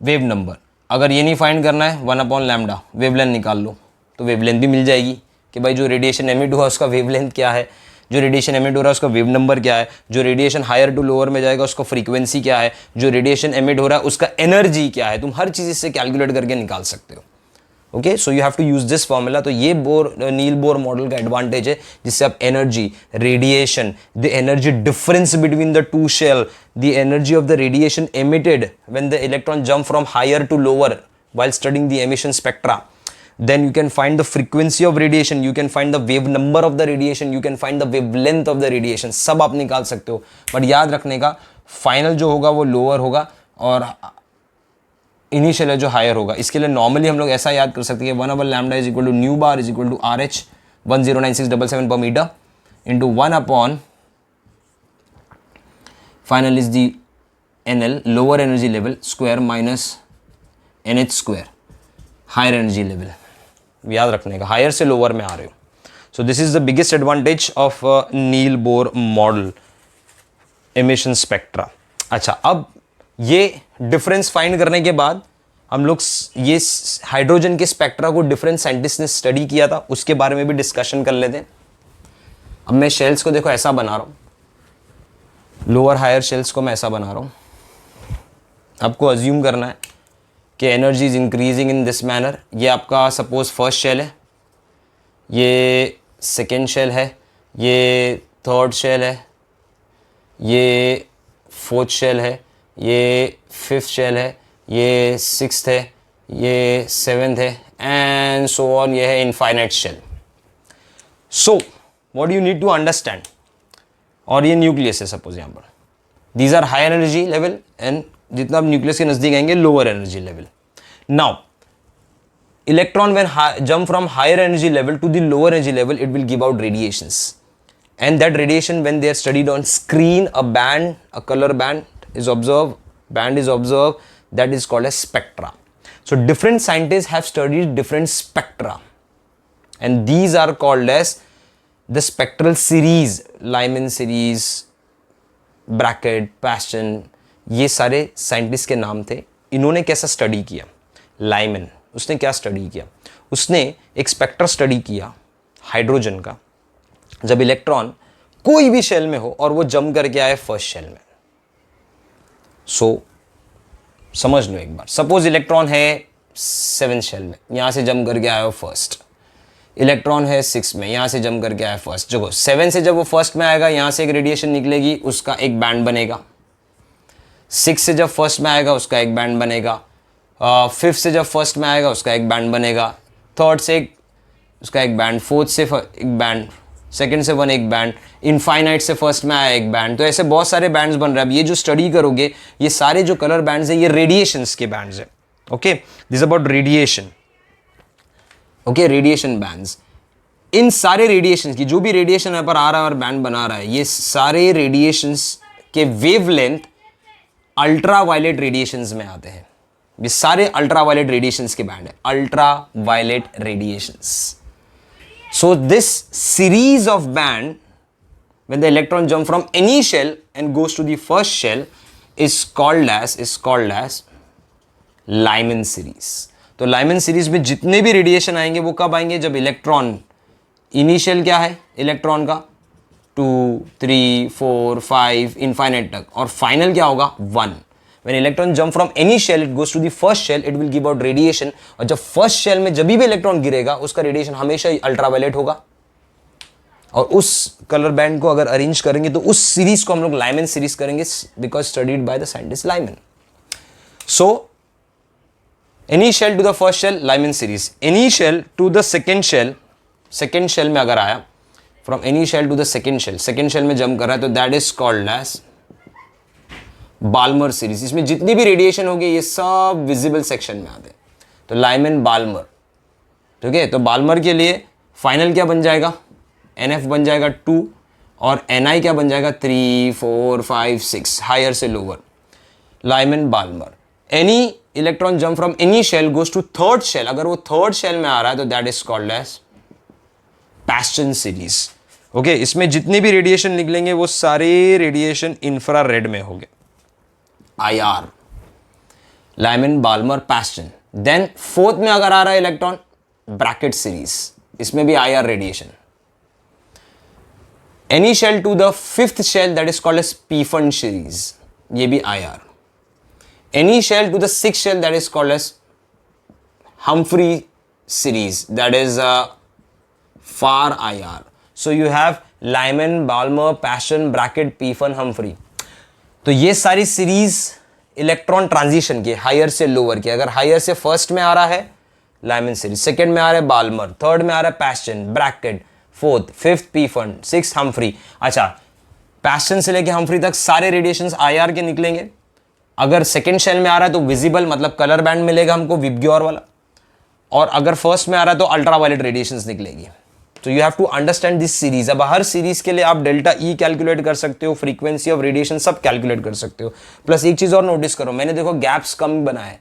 wave number. अगर ये नहीं फाइंड करना है 1 अपॉन लैम्डा वेवलेंथ निकाल लो तो wavelength भी मिल जाएगी कि भाई जो रेडिएशन एमिट हुआ उसका वेवलेंथ क्या है, जो रेडिएशन एमिट हो रहा है उसका वेव नंबर क्या है, जो रेडिएशन हायर टू लोअर में जाएगा उसका फ्रीक्वेंसी क्या है, जो रेडिएशन एमिट हो रहा है उसका एनर्जी क्या है. तुम हर चीज़ इससे कैलकुलेट करके निकाल सकते हो. Okay, so you have to use this formula. तो ये नील बोर मॉडल का एडवांटेज है जिससे आप energy, radiation, the energy difference between the two shell, the energy of the radiation emitted when the electron jump from higher to lower while studying the emission spectra. Then you can find the frequency of radiation, you can find the wave number of the radiation, you can find the wavelength of the radiation. सब आप निकाल सकते हो. But याद रखने का final जो होगा वो लोअर होगा और इनिशियल है जो हायर होगा. इसके लिए नॉर्मली हम लोग ऐसा याद कर सकते हैं 1 upon lambda is equal to nu bar is equal to RH 109677 per metre into 1 upon final is the NL lower energy level square minus NH square higher energy level. याद रखने का हायर से लोअर में आ रहे हो. सो this is the biggest advantage of nil Bohr model emission spectra. अच्छा, अब ये डिफरेंस फाइंड करने के बाद हम लोग ये हाइड्रोजन के स्पेक्ट्रा को डिफरेंट साइंटिस्ट ने स्टडी किया था उसके बारे में भी डिस्कशन कर लेते हैं. अब मैं शेल्स को देखो ऐसा बना रहा हूँ, लोअर हायर शेल्स को मैं ऐसा बना रहा हूँ. आपको अज्यूम करना है कि energy is increasing in this manner. ये आपका सपोज फर्स्ट शेल है, ये सेकेंड शेल है, ये थर्ड शेल है, ये फोर्थ शेल है, ये फिफ्थ शेल है, ये सिक्स्थ है, ये सेवेंथ है एंड सो ऑन. ये है infinite shell. So what you need to understand, और ये न्यूक्लियस है सपोज यहाँ पर. These are higher energy level and जितना आप न्यूक्लियस के नजदीक आएंगे lower energy level. Now electron when jump from higher energy level to the lower energy level it will give out radiations and that radiation when they are studied on screen, a band, a color band is observed that is called as spectra. So different scientists have studied different spectra and these are called as the spectral series. Lyman series, Brackett, Paschen, ये सारे scientist के नाम थे. इन्होंने कैसा study किया? Lyman, उसने क्या स्टडी किया? उसने एक स्पेक्ट्रा स्टडी किया हाइड्रोजन का जब इलेक्ट्रॉन कोई भी शेल में हो और वो जंप करके आए फर्स्ट शेल में. सो समझ लो एक बार, सपोज इलेक्ट्रॉन है 7 शेल में, यहां से जंप करके आया फर्स्ट. इलेक्ट्रॉन है 6 में, यहां से जंप करके आया फर्स्ट. जो 7 से जब वो फर्स्ट में आएगा यहां से एक रेडिएशन निकलेगी, उसका एक बैंड बनेगा. 6 से जब फर्स्ट में आएगा उसका एक बैंड बनेगा. 5th से जब फर्स्ट में आएगा उसका एक बैंड बनेगा. 3rd से उसका एक बैंड, 4th से एक बैंड, 2nd से एक बैंड, इनफाइनाइट से फर्स्ट में आया एक बैंड. तो ऐसे बहुत सारे बैंड्स बन रहे हैं. अब ये जो स्टडी करोगे ये सारे जो कलर बैंड्स हैं ये रेडिएशंस के बैंड्स हैं. Okay, this about radiation. Okay, radiation bands. इन सारे रेडिएशंस की जो भी रेडिएशन यहाँ पर आ रहा है और बैंड बना रहा है, ये सारे रेडिएशंस के वेवलेंथ अल्ट्रावायलेट रेडिएशंस में आते हैं. ये सारे अल्ट्रावायलेट रेडिएशंस के बैंड है, ultraviolet radiations. So this series of band when the electron jump from any shell and goes to the first shell is called as Lyman series. तो Lyman series में जितने भी रेडिएशन आएंगे वो कब आएंगे? जब इलेक्ट्रॉन इनिशियल क्या है? इलेक्ट्रॉन का 2, 3, 4, 5 इनफाइनाइट तक, और फाइनल क्या होगा 1. When electron jump from any shell, it goes to the first shell, it will give out radiation. और जब फर्स्ट शेल में जब भी इलेक्ट्रॉन गिरेगा उसका रेडिएशन हमेशा अल्ट्रावायलेट होगा. और उस कलर बैंड को अगर अरेंज करेंगे तो उस सीरीज को हम लोग लाइमन सीरीज करेंगे, because studied by the scientist Lyman. So any shell to the first shell Lyman series, any shell to the second shell में अगर आया, from any shell to the second shell में jump कर रहा है तो that is called as Balmer series. इसमें जितनी भी रेडिएशन होगी ये सब विजिबल सेक्शन में आते हैं, तो लाइमन बाल्मर. ठीक है, तो बाल्मर के लिए फाइनल क्या बन जाएगा, NF बन जाएगा 2 और NI क्या बन जाएगा 3, 4, 5, 6, हायर से lower. Lyman Balmer. Any electron jump from any shell goes to third shell, अगर वो थर्ड शेल में आ रहा है तो that is called as Paschen series. Okay, इसमें जितनी भी रेडिएशन निकलेंगे वो सारे रेडिएशन इंफ्रारेड में होंगे. IR, Lyman Balmer Paschen. Then fourth में अगर आ रहा है इलेक्ट्रॉन, ब्रैकेट सीरीज, इसमें भी IR radiation. Any shell to the fifth shell that is called as Pfund series, ये भी IR. Any shell to the six shell that is called as Humphrey series, that is far IR. So you have Lyman, Balmer, Paschen, Brackett, Pfund, Humphrey. तो ये सारी series electron transition की, higher से lower की. अगर higher से first में आ रहा है लाइमन सीरीज, सेकंड में आ रहा है बाल्मर, थर्ड में आ रहा है Paschen, Brackett, fourth, fifth Pfund, six Humphrey. अच्छा, पैस्टन से लेके हम्फ्री तक सारे रेडिएशंस IR के निकलेंगे. अगर सेकंड शेल में आ रहा है तो विजिबल मतलब कलर बैंड मिलेगा हमको विबग्योर वाला, और अगर फर्स्ट में आ रहा है तो अल्ट्रावायलेट रेडिएशंस निकलेगी. तो you have to understand this series. अब हर सीरीज के लिए आप डेल्टा E कैलकुलेट कर सकते हो, फ्रीक्वेंसी ऑफ रेडिएशन सब कैलकुलेट कर सकते हो. प्लस एक चीज और नोटिस करो, मैंने देखो गैप्स कम बनाए.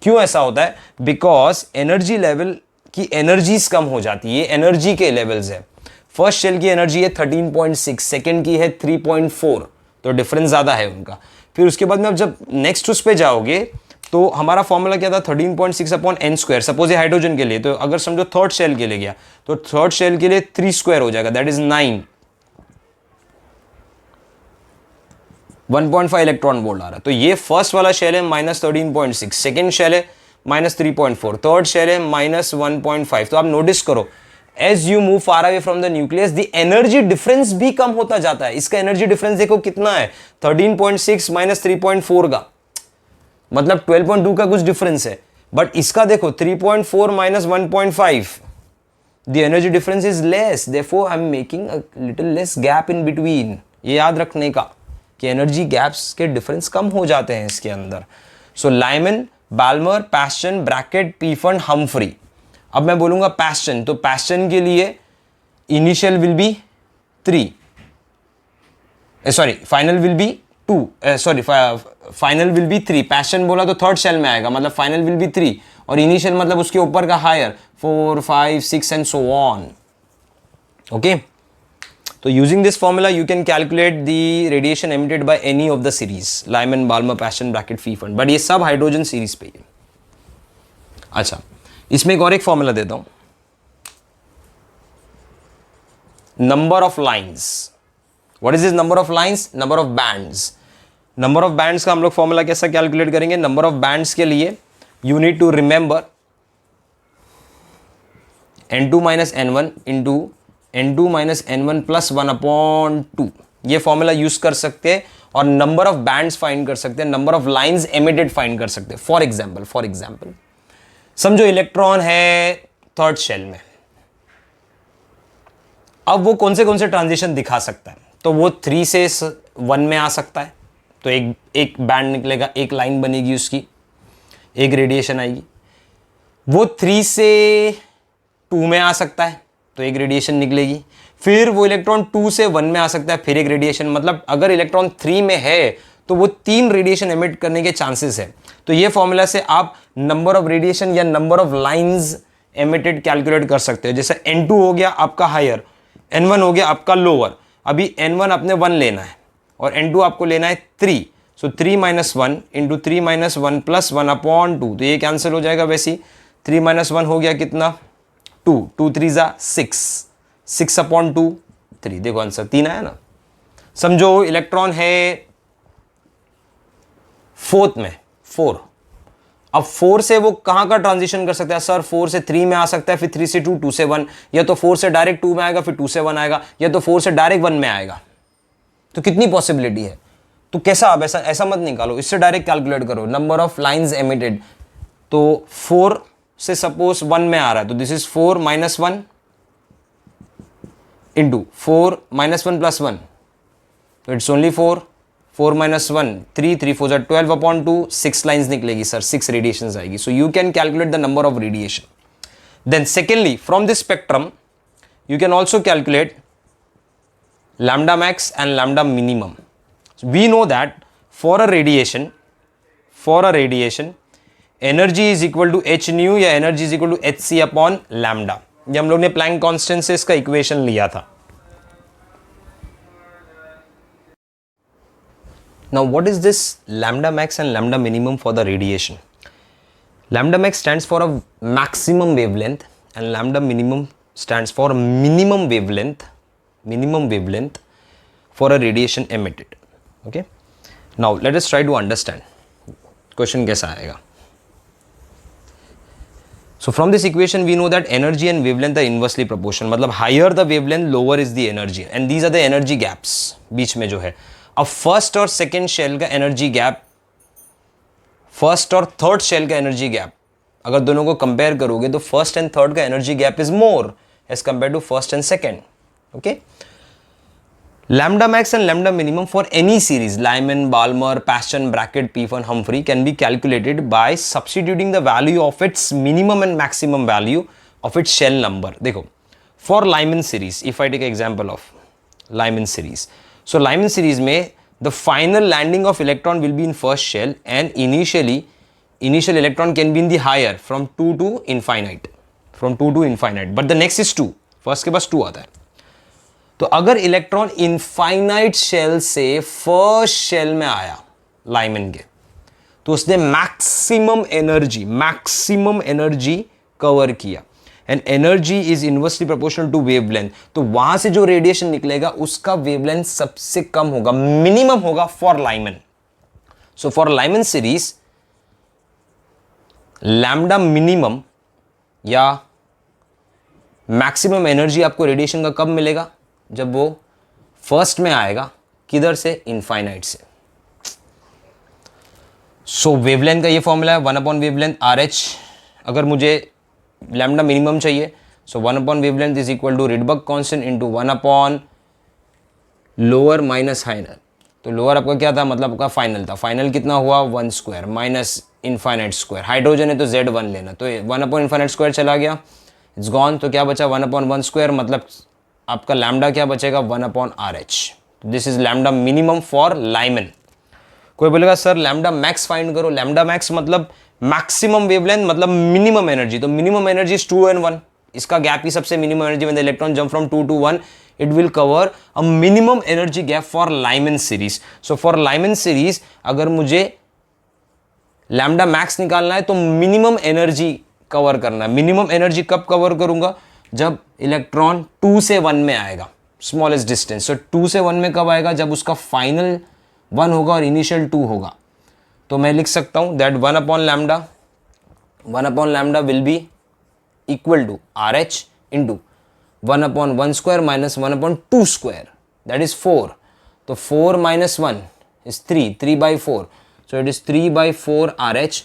क्यों ऐसा होता है? बिकॉज एनर्जी लेवल की एनर्जीज कम हो जाती है. ये एनर्जी के लेवल्स है. फर्स्ट शेल की एनर्जी है 13.6, सेकेंड की है 3.4, तो डिफरेंस ज्यादा है उनका. फिर उसके बाद में अब जब नेक्स्ट उस पे जाओगे तो हमारा फॉर्मूला क्या था, 13.6/n². सपोज ये हाइड्रोजन के लिए, तो अगर समझो थर्ड शेल के लिए गया तो थर्ड शेल के लिए 3² हो जाएगा, दैट इज 9. 1.5 इलेक्ट्रॉन वोल्ट आ रहा है. तो ये फर्स्ट वाला शेल है -13.6, सेकेंड शेल है -3.4, थर्ड शेल है -1.5. तो आप नोटिस करो, as you move far away from the nucleus the energy difference भी कम होता जाता है. इसका एनर्जी डिफरेंस देखो कितना है, 13.6 -3.4 का, मतलब 12.2 का कुछ डिफरेंस है. बट इसका देखो 3.4 -1.5, the energy difference is less, therefore I am making a little less gap in between. ये याद रखने का कि एनर्जी गैप्स के डिफरेंस कम हो जाते हैं इसके अंदर. So Lyman, Balmer, Paschen, Brackett, Pfund, Humphrey. अब मैं बोलूंगा पैस्टन, तो पैस्टन के लिए initial will be 3, sorry final will be 2, sorry final will be 3. Paschen बोला तो थर्ड शेल में आएगा, मतलब फाइनल विल बी 3, और इनिशियल मतलब उसके ऊपर का higher 4, 5, 6 and so on. Okay, तो using this formula you can calculate the radiation emitted by any of the series, Lyman, Balmer, Paschen, Brackett, Pfund. But ये सब हाइड्रोजन सीरीज पे है. अच्छा, इसमें एक और एक फॉर्मूला देता हूं, number of lines. What is this number of lines? Number of bands. Number of bands का हम लोग फॉर्मूला कैसा कैलकुलेट करेंगे? नंबर ऑफ बैंड्स के लिए you need to remember n2 - n1 into n2 - n1 + 1/2. ये फॉर्मूला यूज कर सकते हैं और नंबर ऑफ बैंड्स फाइंड कर सकते हैं, number of lines emitted find कर सकते हैं. फॉर एग्जाम्पल समझो इलेक्ट्रॉन है थर्ड शेल में. अब वो कौन से ट्रांजिशन दिखा सकता है? तो वो 3 से 1 में आ सकता है, तो एक बैंड निकलेगा, एक लाइन बनेगी उसकी, एक रेडिएशन आएगी. वो 3 से 2 में आ सकता है, तो एक रेडिएशन निकलेगी. फिर वो इलेक्ट्रॉन 2 से 1 में आ सकता है, फिर एक रेडिएशन. मतलब अगर इलेक्ट्रॉन 3 में है तो वो 3 रेडिएशन एमिट करने के चांसेस है. तो ये फॉर्मूला से आप नंबर ऑफ रेडिएशन या number of lines emitted calculate कर सकते हो. जैसे n2 हो गया आपका हायर, n1 हो गया आपका लोअर. अभी n1 अपने 1 लेना है और n2 आपको लेना है 3. सो 3 - 1 इंटू 3 - 1 + 1/2. तो ये कैंसिल हो जाएगा. वैसे 3 - 1 हो गया कितना? 2. 2 3 = 6. 6/2 3, देखो आंसर 3 आया ना। समझो इलेक्ट्रॉन है 4th में, 4। अब 4 से वो कहां का ट्रांजिशन कर सकता है सर? 4 से 3 में आ सकता है, फिर 3 से 2, 2 से 1, या तो 4 से डायरेक्ट 2 में आएगा, फिर 2 से 1 आएगा, या तो 4 से डायरेक्ट 1 में आएगा। तो कितनी पॉसिबिलिटी है? तो कैसा, अब ऐसा मत निकालो, इससे डायरेक्ट कैलकुलेट करो नंबर ऑफ लाइंस एमिटेड। तो 4 से सपोज 1 में आ रहा है, तो दिस इज 4 - 1 इंटू 4 - 1 + 1, तो इट्स ओनली 4 - 1 3 3 4 = 12/2, 6 लाइन्स निकलेगी सर, 6 रेडिएशंस आएगी। So you can calculate the number of radiation. Then secondly from this spectrum you can also calculate lambda max and lambda minimum. So we know that for a radiation energy is equal to h nu या energy is equal to hc upon lambda। ये हम लोग ने Planck constant से इसका equation लिया था। Now what is this lambda max and lambda minimum for the radiation? Lambda max stands for a maximum wavelength and lambda minimum stands for minimum wavelength for a radiation emitted. Okay, now let us try to understand question कैसा आएगा। So from this equation we know that energy and wavelength are inversely proportional, मतलब higher the wavelength lower is the energy, and these are the energy gaps बीच में जो है। अब first और second shell का energy gap, first और third shell का energy gap अगर दोनों को कंपेयर करोगे तो फर्स्ट एंड थर्ड का energy gap is more as compare to first and second. Okay, lambda max and lambda minimum for any series Lyman, Balmer, Paschen, Brackett, Pfund, Humphrey can be calculated by substituting the value of its minimum and maximum value of its shell number। देखो for Lyman series, if I take example of Lyman series, so Lyman series में the final landing of electron will be in first shell and initial electron can be in the higher from 2 to infinite, but the next is 2, first के पास 2 आता है। तो अगर electron infinite shell से first shell में आया Lyman के, तो उसने मैक्सिमम एनर्जी कवर किया, and energy is inversely proportional to wavelength. तो वहां से जो रेडिएशन निकलेगा उसका वेवलेंथ सबसे कम होगा, मिनिमम होगा for Lyman. So for Lyman series lambda minimum या मैक्सिमम एनर्जी आपको रेडिएशन का कब मिलेगा? जब वो फर्स्ट में आएगा, किधर से? इनफाइनाइट से। सो वेवलेंथ का ये फॉर्मूला है 1 वेवलेंथ RH। अगर मुझे लैम्डा मिनिमम चाहिए, so 1 wavelength is equal to Rydberg constant into 1 lower minus higher. तो लोअर आपका क्या था? मतलब आपका फाइनल था। फाइनल कितना हुआ? 1 square minus infinite square. Hydrogen है तो Z1 लेना, तो 1 इनफाइनाइट स्क्वायर चला गया, इट्स गॉन। तो क्या बचा? 1 स्क्वायर, मतलब आपका लैम्डा क्या बचेगा? 1 RH। This is lambda minimum for Lyman. कोई बोलेगा सर लैम्डा मैक्स फाइंड करो। लैम्डा मैक्स मतलब मैक्सिमम वेवलेंथ मतलब मिनिमम एनर्जी। तो मिनिमम एनर्जी इज 2 and 1, इसका गैप ही सबसे minimum energy. When the electron jump from 2 to 1 it will cover a minimum energy gap for Lyman series. So for Lyman series अगर मुझे lambda max निकालना है तो minimum energy cover करना है। Minimum energy कब कवर करूंगा? जब इलेक्ट्रॉन 2 से 1 में आएगा, स्मॉलेस्ट डिस्टेंस। सो 2 से 1 में कब आएगा? जब उसका फाइनल 1 होगा और इनिशियल 2 होगा। तो मैं लिख सकता हूं that 1 lambda will be equal to RH into 1 square minus 1/2 square, that is 4। तो 4 - 1 इज 3, 3/4, सो इट इज 3/4 RH।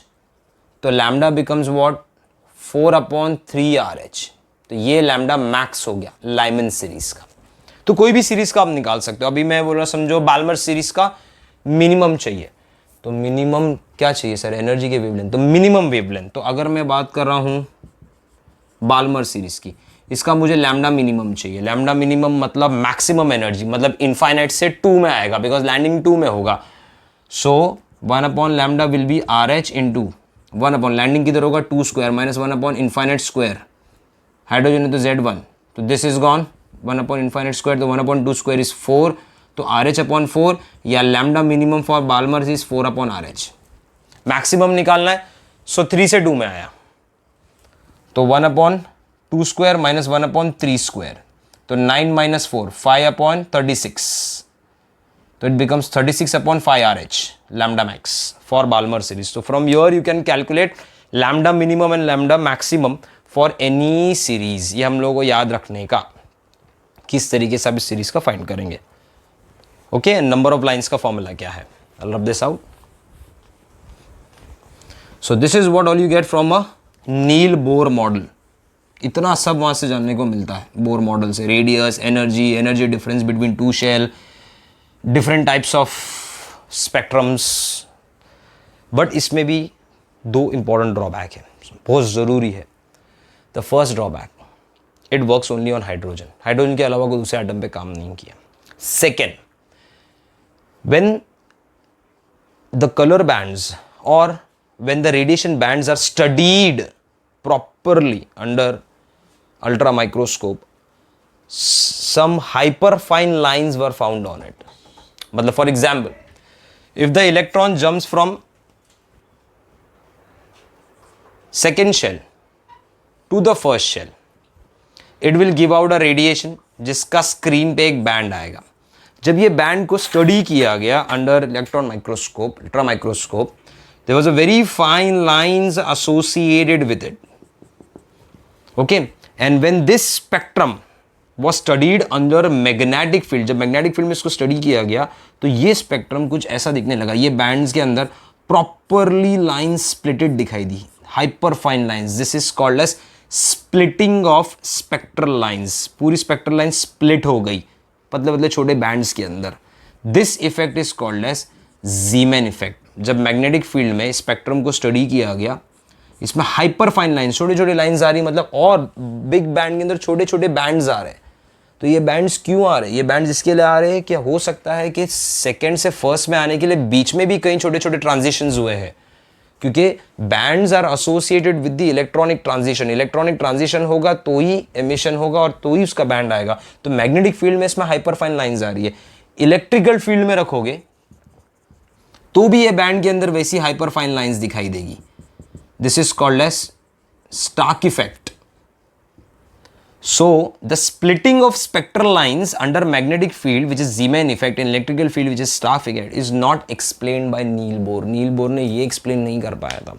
तो लैम्डा बिकम्स व्हाट? 4/3 RH। तो ये लैम्डा मैक्स हो गया लाइमन सीरीज का। तो कोई भी सीरीज का आप निकाल सकते हो। अभी मैं बोल रहा, समझो बाल्मर सीरीज का मिनिमम चाहिए, तो मिनिमम क्या चाहिए सर? एनर्जी के वेवलेंथ, तो मिनिमम वेवलेंथ। तो अगर मैं बात कर रहा हूं बाल्मर सीरीज की, इसका मुझे लैम्डा मिनिमम चाहिए। लैम्डा मिनिमम मतलब मैक्सिमम एनर्जी, मतलब इनफाइनाइट से 2 में आएगा, बिकॉज लैंडिंग 2 में होगा। So 1 lambda will be RH into 1 landing किधर होगा? 2 square minus 1 infinite square. Hydrogen है तो Z1, तो this is gone. 1 infinite square, तो 1/2 स्क्वायर इज 4, तो RH/4 या lambda minimum for Balmer is 4 RH। Maximum निकालना है, सो 3 से 2 में आया, तो 1/2 स्क्वायर माइनस 1/3 स्क्वायर, तो 9 माइनस 4 5/36, तो it becomes 36/5 RH lambda max for Balmer series. So from here you can calculate lambda minimum and lambda maximum for any series. ये हम लोगों को याद रखने का, किस तरीके से आप इस सीरीज का फाइंड करेंगे. ओके, नंबर ऑफ लाइंस का फॉर्मूला क्या है? I'll rub this out. So this is what all you get from a Niels Bohr model. इतना सब वहां से जानने को मिलता है बोर मॉडल से. Radius, energy difference between two shell, different types of spectrums. But इसमें भी दो इंपॉर्टेंट ड्रॉबैक है, बहुत ज़रूरी है. The first drawback, it works only on hydrogen. Hydrogen के अलावा कोई दूसरे एटम पे काम नहीं किया. Second, when the colour bands और when the radiation bands are studied properly under ultra microscope, some hyperfine lines were found on it. मतलब for example, if the electron jumps from second shell to the first shell, it will give out a radiation जिसका screen पे एक band आएगा. जब ये band को study किया गया under electron microscope, ultra microscope, there was a very fine lines associated with it. Okay, and when this spectrum was studied under magnetic field, जब magnetic field में इसको स्टडी किया गया तो ये स्पेक्ट्रम कुछ ऐसा दिखने लगा. ये बैंड्स के अंदर प्रॉपरली लाइन्स स्प्लिटेड दिखाई दी, hyper fine lines. This is called as splitting of spectral lines. पूरी स्पेक्ट्रल लाइन स्प्लिट हो गई पतले पतले छोटे बैंड्स के अंदर. This effect is called as Zeeman effect. जब मैग्नेटिक फील्ड में स्पेक्ट्रम को स्टडी किया गया, इसमें हाइपर फाइन लाइन्स, छोटे छोटे लाइन्स आ रही, मतलब और बिग बैंड के अंदर छोटे छोटे बैंड्स आ रहे हैं. तो ये बैंड्स क्यों आ रहे हैं? ये बैंड्स इसके लिए आ रहे हैं कि हो सकता है कि सेकंड से फर्स्ट में आने के लिए बीच में भी कई छोटे छोटे ट्रांजिशंस हुए हैं, क्योंकि bands are associated with the electronic transition. Electronic transition होगा तो ही एमिशन होगा और तो ही उसका बैंड आएगा. तो मैग्नेटिक फील्ड में इसमें हाइपर फाइन लाइन्स आ रही है. इलेक्ट्रिकल फील्ड में रखोगे तो भी ये बैंड के अंदर वैसी हाइपर फाइन लाइंस दिखाई देगी. This is called as Stark effect. So the splitting of spectral lines under magnetic field, which is Zeeman effect, in electrical field, which is Stark effect, is not explained by Niels Bohr. Niels Bohr ने ये explain नहीं कर पाया था.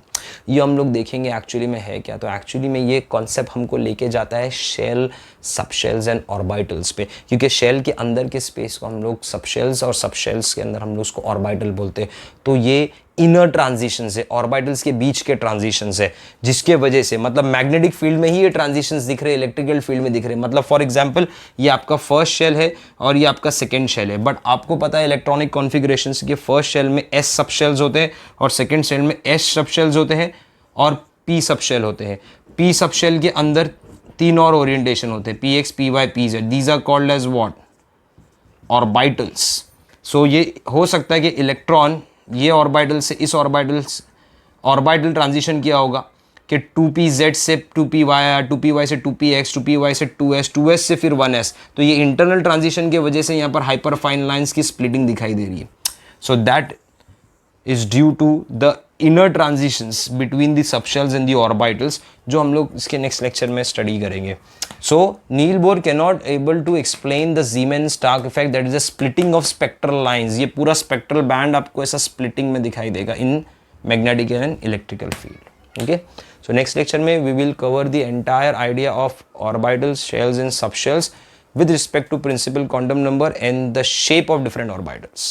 ये हम लोग देखेंगे एक्चुअली में है क्या. तो एक्चुअली में ये कॉन्सेप्ट हमको लेके जाता है शेल, सबशेल्स एंड ऑर्बिटल्स पे, क्योंकि शेल के अंदर के स्पेस को हम लोग सबशेल्स और सबशेल्स के अंदर हम लोग उसको ऑर्बिटल बोलते हैं. तो ये इनर ट्रांजिशन है, ऑर्बिटल्स के बीच के ट्रांजिशन है, जिसके वजह से मतलब मैग्नेटिक फील्ड में ही ये ट्रांजिशंस दिख रहे हैं, इलेक्ट्रिकल फील्ड में दिख रहे हैं. मतलब फॉर एग्जांपल ये आपका फर्स्ट शेल है और ये आपका सेकंड शेल है, बट आपको पता है इलेक्ट्रॉनिक कॉन्फ़िगरेशंस के फर्स्ट शेल में एस सबशेल्स होते हैं और सेकंड शेल में एस सबशेल्स होते हैं और पी सबशेल होते हैं. पी सबशेल के अंदर तीन और ओरिएंटेशन होते हैं, p x, p y, p z. These are called as what? Orbitals. So ये हो सकता है कि इलेक्ट्रॉन ये ऑर्बिटल से इस ऑर्बिटल ट्रांजिशन किया होगा कि 2pz से 2py आया, 2py से 2px, 2py से 2s, 2s से फिर 1s. तो ये इंटरनल ट्रांजिशन की वजह से यहाँ पर हाइपर फाइन लाइंस की स्प्लिटिंग दिखाई दे रही है. So that is due to the inner transitions between the subshells and the orbitals, जो हम लोग इसके नेक्स्ट लेक्चर में स्टडी करेंगे. So Niels Bohr can not able to explain the Zeeman Stark effect, that is the splitting of spectral lines. ये पूरा spectral band आपको ऐसा स्प्लिटिंग में दिखाई देगा in magnetic and electrical field. Okay, so next lecture में we will cover the entire idea of orbitals, shells and subshells with respect to principal quantum number and the shape of different orbitals.